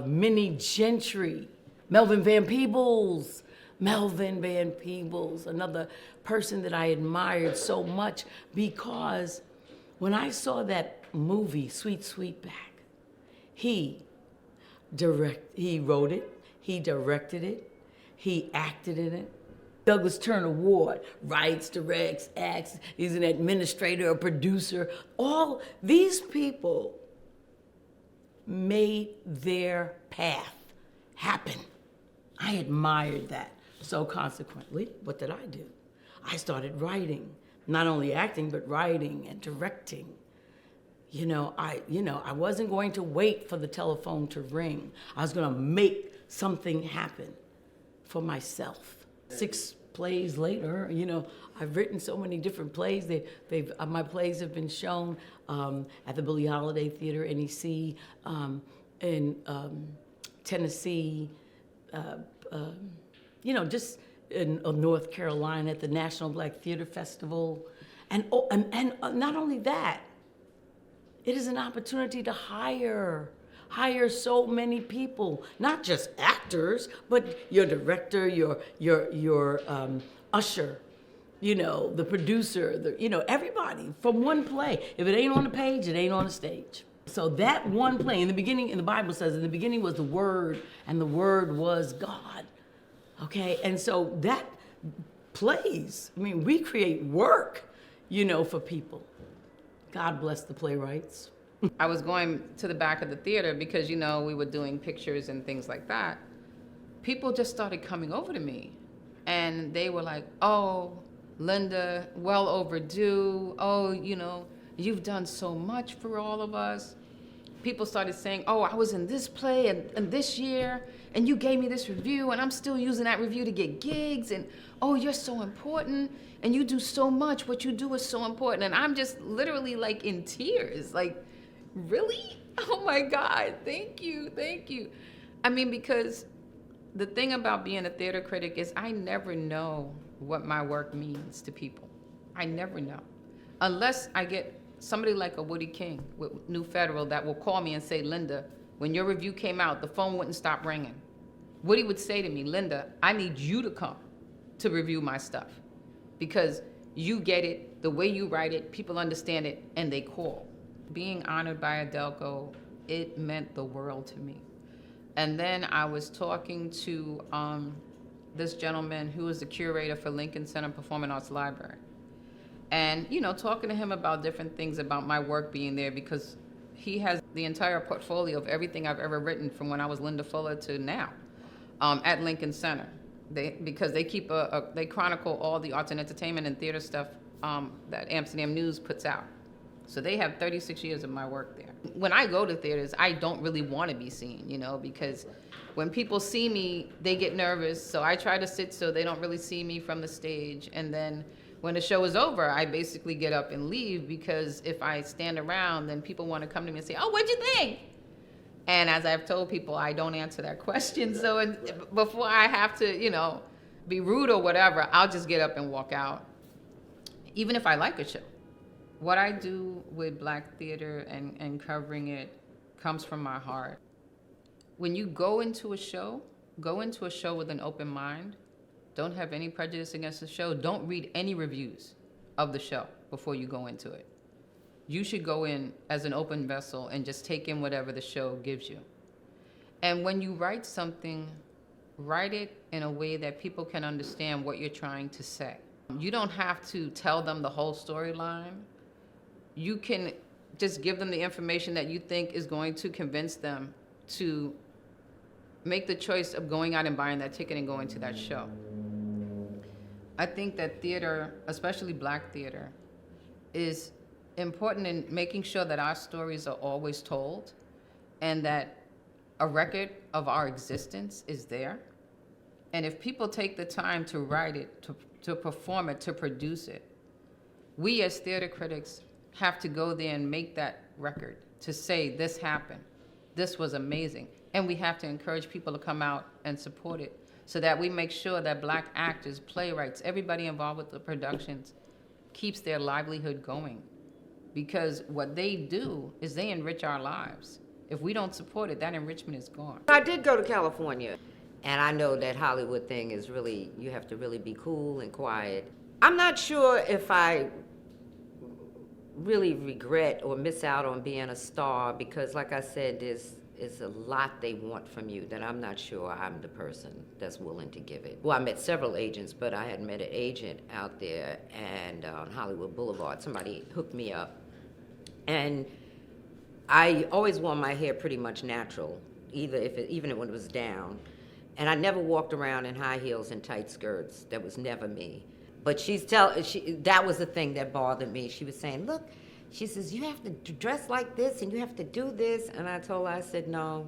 Minnie Gentry, Melvin Van Peebles, another person that I admired so much, because when I saw that movie, Sweet Sweetback, he wrote it, he directed it, he acted in it. Douglas Turner Ward writes, directs, acts, he's an administrator, a producer. All these people made their path happen. I admired that. So consequently, what did I do? I started writing, not only acting, but writing and directing. I wasn't going to wait for the telephone to ring. I was going to make something happen for myself. 6 plays later, I've written so many different plays. My plays have been shown at the Billie Holiday Theater, NEC, in Tennessee, just in North Carolina at the National Black Theater Festival. And not only that, it is an opportunity to hire so many people, not just actors, but your director, your usher, the producer, everybody from one play. If it ain't on the page, it ain't on the stage. So that one play, in the beginning, in the Bible says, in the beginning was the Word, and the Word was God. Okay, and so that plays, we create work, for people. God bless the playwrights. I was going to the back of the theater because, we were doing pictures and things like that. People just started coming over to me, and they were like, oh, Linda, well overdue. Oh, you've done so much for all of us. People started saying, oh, I was in this play and this year, and you gave me this review, and I'm still using that review to get gigs, and oh, you're so important, and you do so much. What you do is so important. And I'm just literally like in tears, like, really? Oh my God, thank you. Because the thing about being a theater critic is I never know what my work means to people. I never know. Unless I get somebody like a Woody King with New Federal that will call me and say, Linda, when your review came out, the phone wouldn't stop ringing. Woody would say to me, Linda, I need you to come to review my stuff because you get it, the way you write it, people understand it, and they call. Being honored by Adelco, it meant the world to me. And then I was talking to this gentleman who was the curator for Lincoln Center Performing Arts Library. And, talking to him about different things about my work being there, because he has the entire portfolio of everything I've ever written from when I was Linda Fuller to now at Lincoln Center. Because they keep they chronicle all the arts and entertainment and theater stuff that Amsterdam News puts out. So they have 36 years of my work there. When I go to theaters, I don't really want to be seen, because when people see me, they get nervous. So I try to sit so they don't really see me from the stage. And then when the show is over, I basically get up and leave, because if I stand around, then people want to come to me and say, oh, what'd you think? And as I've told people, I don't answer that question. So before I have to, be rude or whatever, I'll just get up and walk out, even if I like a show. What I do with Black theater and covering it comes from my heart. When you go into a show with an open mind. Don't have any prejudice against the show. Don't read any reviews of the show before you go into it. You should go in as an open vessel and just take in whatever the show gives you. And when you write something, write it in a way that people can understand what you're trying to say. You don't have to tell them the whole storyline. You can just give them the information that you think is going to convince them to make the choice of going out and buying that ticket and going to that show. I think that theater, especially Black theater, is important in making sure that our stories are always told and that a record of our existence is there. And if people take the time to write it, to perform it, to produce it, we as theater critics have to go there and make that record to say this happened, this was amazing. And we have to encourage people to come out and support it so that we make sure that Black actors, playwrights, everybody involved with the productions keeps their livelihood going. Because what they do is they enrich our lives. If we don't support it, that enrichment is gone. I did go to California, and I know that Hollywood thing is really, you have to really be cool and quiet. I'm not sure if I really regret or miss out on being a star because, like I said, there's a lot they want from you that I'm not sure I'm the person that's willing to give it. Well, I met several agents, but I had met an agent out there and on Hollywood Boulevard. Somebody hooked me up. And I always wore my hair pretty much natural, even when it was down. And I never walked around in high heels and tight skirts. That was never me. But that was the thing that bothered me. She was saying, look, she says, you have to dress like this and you have to do this. And I told her, I said, no.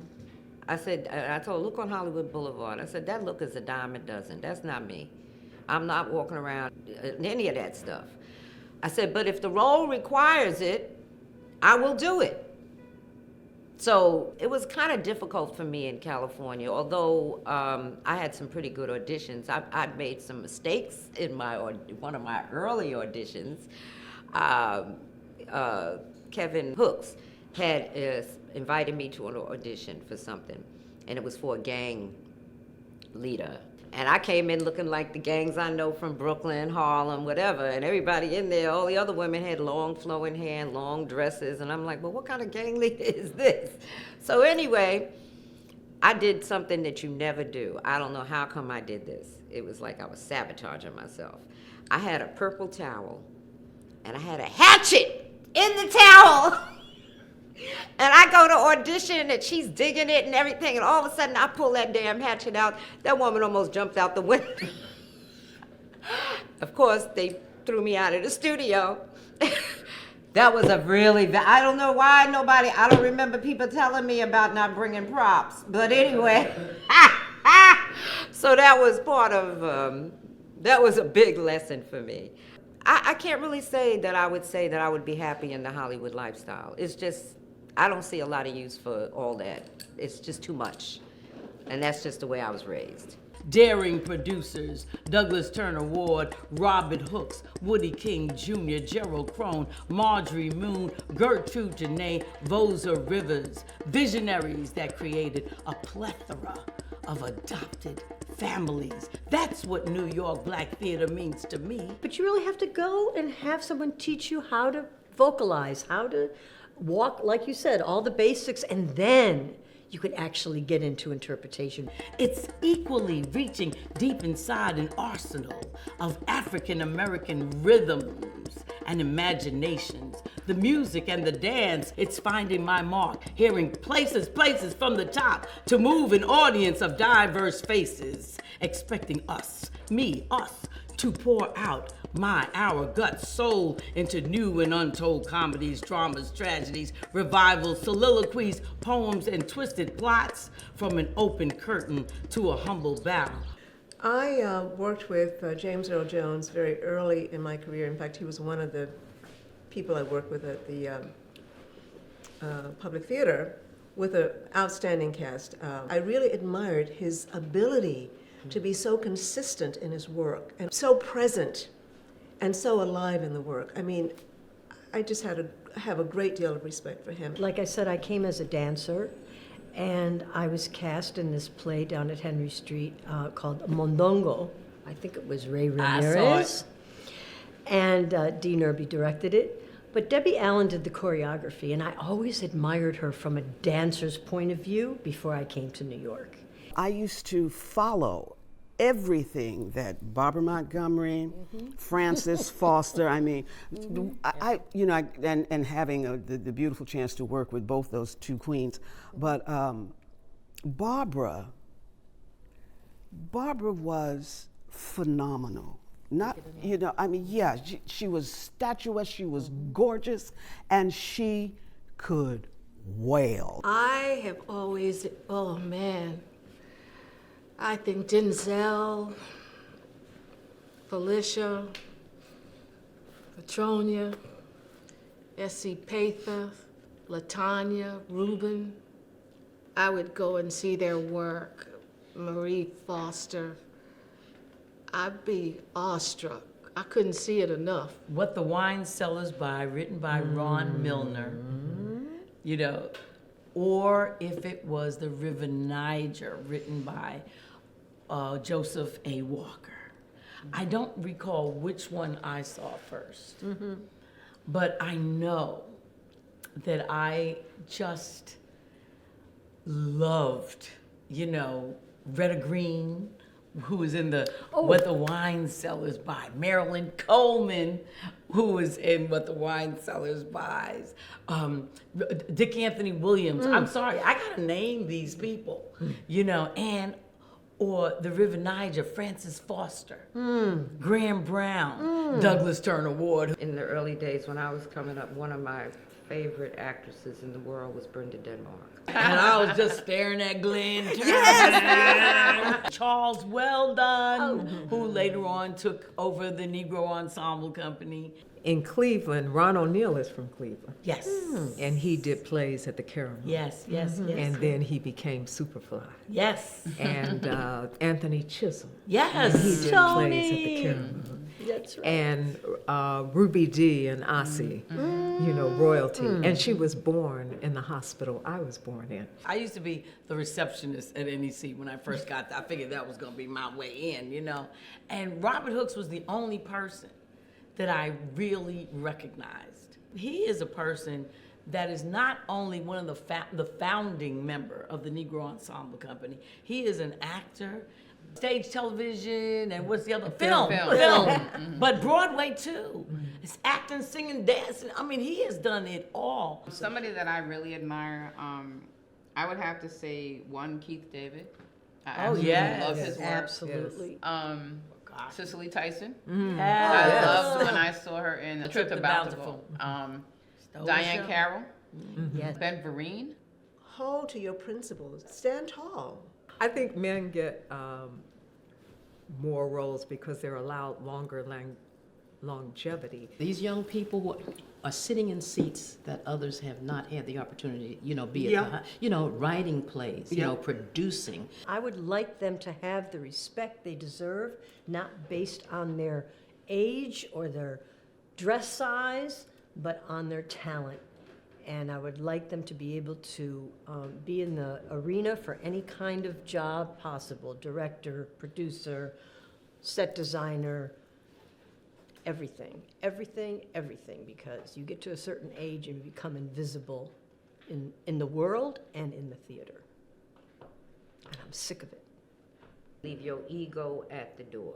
I told her, look on Hollywood Boulevard. I said, that look is a dime a dozen. That's not me. I'm not walking around in any of that stuff. I said, but if the role requires it, I will do it. So it was kind of difficult for me in California, although I had some pretty good auditions. I made some mistakes in one of my early auditions. Kevin Hooks had invited me to an audition for something, and it was for a gang leader. And I came in looking like the gangs I know from Brooklyn, Harlem, whatever, and everybody in there, all the other women had long flowing hair and long dresses, and I'm like, well, what kind of gang leader is this? So anyway, I did something that you never do. I don't know how come I did this. It was like I was sabotaging myself. I had a purple towel, and I had a hatchet in the towel. And I go to audition, and she's digging it and everything, and all of a sudden I pull that damn hatchet out. That woman almost jumped out the window. Of course, they threw me out of the studio. That was I don't know why I don't remember people telling me about not bringing props. But anyway, so that was that was a big lesson for me. I can't really say that I would be happy in the Hollywood lifestyle. It's just, I don't see a lot of use for all that. It's just too much. And that's just the way I was raised. Daring producers, Douglas Turner Ward, Robert Hooks, Woody King Jr., Gerald Crone, Marjorie Moon, Gertrude Janay, Vosa Rivers, visionaries that created a plethora of adopted families. That's what New York Black theater means to me. But you really have to go and have someone teach you how to vocalize, how to walk, like you said, all the basics, and then you could actually get into interpretation. It's equally reaching deep inside an arsenal of African American rhythms and imaginations. The music and the dance, it's finding my mark, hearing places from the top to move an audience of diverse faces, expecting us, to pour out our gut, soul into new and untold comedies, dramas, tragedies, revivals, soliloquies, poems, and twisted plots, from an open curtain to a humble bow. I worked with James Earl Jones very early in my career. In fact, he was one of the people I worked with at the Public Theater with an outstanding cast. I really admired his ability to be so consistent in his work and so present and so alive in the work. I mean, I just have a great deal of respect for him. Like I said, I came as a dancer, and I was cast in this play down at Henry Street called Mondongo. I think it was Ray Ramirez. And Dean Irby directed it. But Debbie Allen did the choreography, and I always admired her from a dancer's point of view before I came to New York. I used to follow everything that Barbara Montgomery, Frances Foster, I mean, and having the beautiful chance to work with both those two queens. But Barbara was phenomenal. Not, you know, I mean, yeah, she was statuesque, she was gorgeous, and she could wail. I have always, oh man, I think Denzel, Felicia, Petronia, S.C. Patha, LaTanya, Reuben. I would go and see their work, Marie Foster. I'd be awestruck. I couldn't see it enough. What the Wine Cellars Buy, written by Ron Milner, you know, or if it was The River Niger, written by Joseph A. Walker. I don't recall which one I saw first, but I know that I just loved, you know, Retta Green, who was in the What the Wine Cellars Buy, Marilyn Coleman, who was in What the Wine Cellars Buys, Dick Anthony Williams. I'm sorry, I gotta name these people, you know, or The River Niger, Francis Foster, Graham Brown, Douglas Turner Ward. In the early days when I was coming up, one of my favorite actresses in the world was Brenda Denmark. And I was just staring at Glenn Turner. Charles Weldon, who later on took over the Negro Ensemble Company. In Cleveland, Ron O'Neal is from Cleveland. Yes. And he did plays at the Caramel. Yes, yes, yes. And then he became Superfly. Yes. And Anthony Chisholm. Yes. He did plays at the Caramel. That's right. And Ruby Dee and Ossie, you know, royalty. And she was born in the hospital I was born in. I used to be the receptionist at NEC when I first got there. I figured that was going to be my way in, you know. And Robert Hooks was the only person that I really recognized. He is a person that is not only one of the founding member of the Negro Ensemble Company, he is an actor, stage television, and what's the other? Film. But Broadway too. It's acting, singing, dancing. I mean, he has done it all. Somebody that I really admire, I would have to say one, Keith David. I absolutely love his work. Absolutely. Cicely Tyson. Yes. I loved when I saw her in A Trip to Bountiful. Diane Show. Carroll. Yes. Ben Vereen. Hold to your principles. Stand tall. I think men get more roles because they're allowed longer longevity. These young people are sitting in seats that others have not had the opportunity, you know, be it, Yeah. you know, writing plays, you Yeah. know, producing. I would like them to have the respect they deserve, not based on their age or their dress size, but on their talent. And I would like them to be able to be in the arena for any kind of job possible, director, producer, set designer, everything, because you get to a certain age and you become invisible in the world and in the theater. And I'm sick of it. Leave your ego at the door.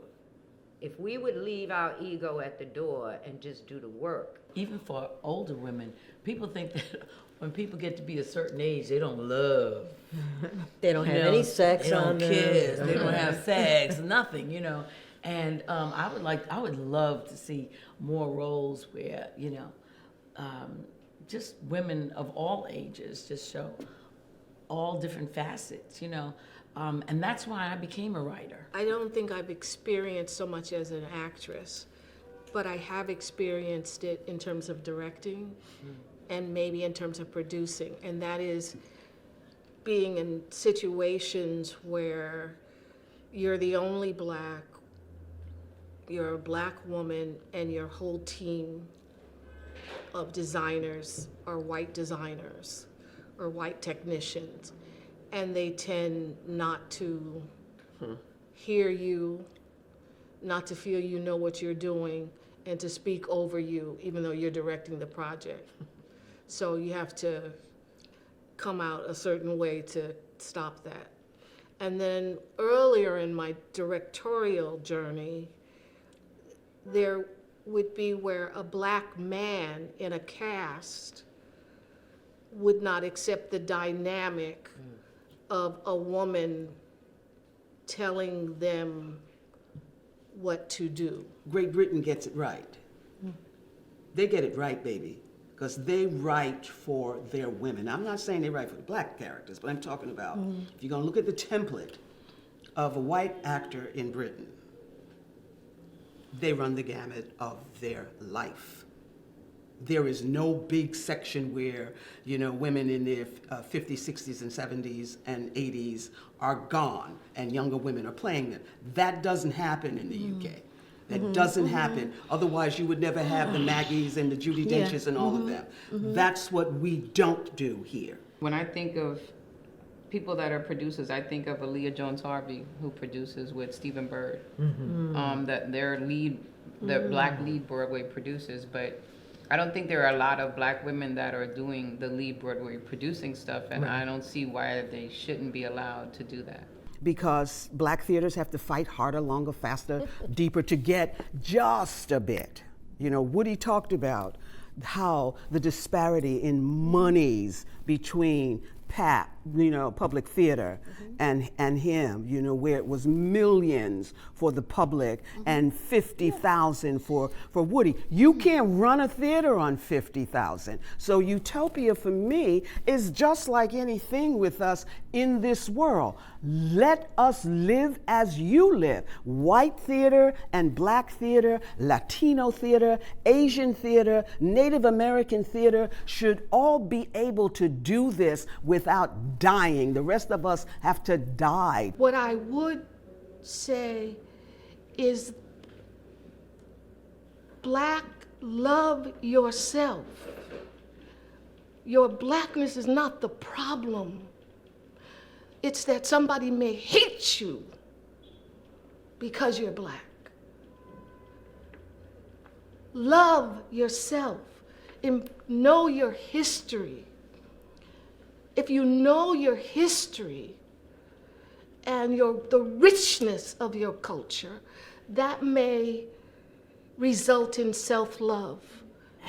If we would leave our ego at the door and just do the work. Even for older women, people think that when people get to be a certain age, they don't love. They don't You have know, any sex they don't on them. kiss, they don't have sex, nothing, you know. And I would love to see more roles where, you know, just women of all ages just show all different facets, you know. And that's why I became a writer. I don't think I've experienced so much as an actress, but I have experienced it in terms of directing and maybe in terms of producing. And that is being in situations where you're the only you're a black woman, and your whole team of designers are white designers or white technicians. And they tend not to hear you, not to feel you know what you're doing, and to speak over you, even though you're directing the project. So you have to come out a certain way to stop that. And then earlier in my directorial journey, there would be where a black man in a cast would not accept the dynamic of a woman telling them what to do. Great Britain gets it right. They get it right, baby, because they write for their women. I'm not saying they write for the black characters, but I'm talking about if you're going to look at the template of a white actor in Britain, they run the gamut of their life. There is no big section where, you know, women in their 50s, 60s, and 70s and 80s are gone and younger women are playing them. That doesn't happen in the UK. That doesn't happen. Otherwise, you would never have the Maggies and the Judi Denches and all of them. That's what we don't do here. When I think of people that are producers, I think of Aaliyah Jones Harvey, who produces with Stephen Bird. That they're black lead Broadway producers, but I don't think there are a lot of black women that are doing the lead Broadway producing stuff, and I don't see why they shouldn't be allowed to do that. Because black theaters have to fight harder, longer, faster, deeper to get just a bit. You know, Woody talked about how the disparity in monies between public theater and him, you know, where it was millions for the public and 50,000 for Woody. You can't run a theater on 50,000. So utopia for me is just like anything with us in this world. Let us live as you live. White theater and black theater, Latino theater, Asian theater, Native American theater should all be able to do this without dying. The rest of us have to die. What I would say is, black, love yourself. Your blackness is not the problem. It's that somebody may hate you because you're black. Love yourself and know your history. If you know your history and the richness of your culture, that may result in self-love.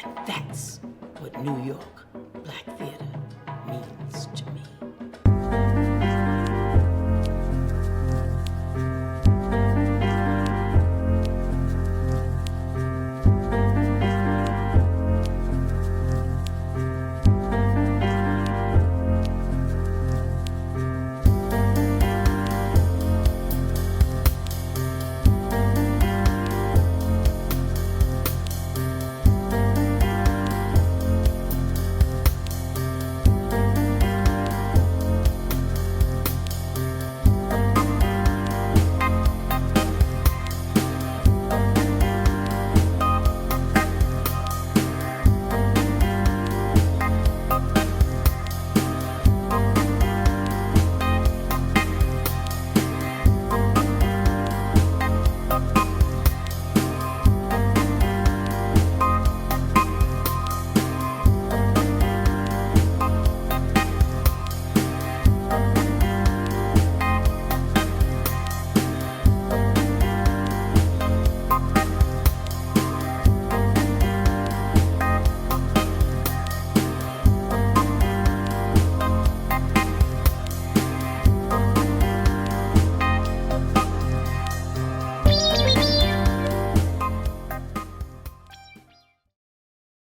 And that's what New York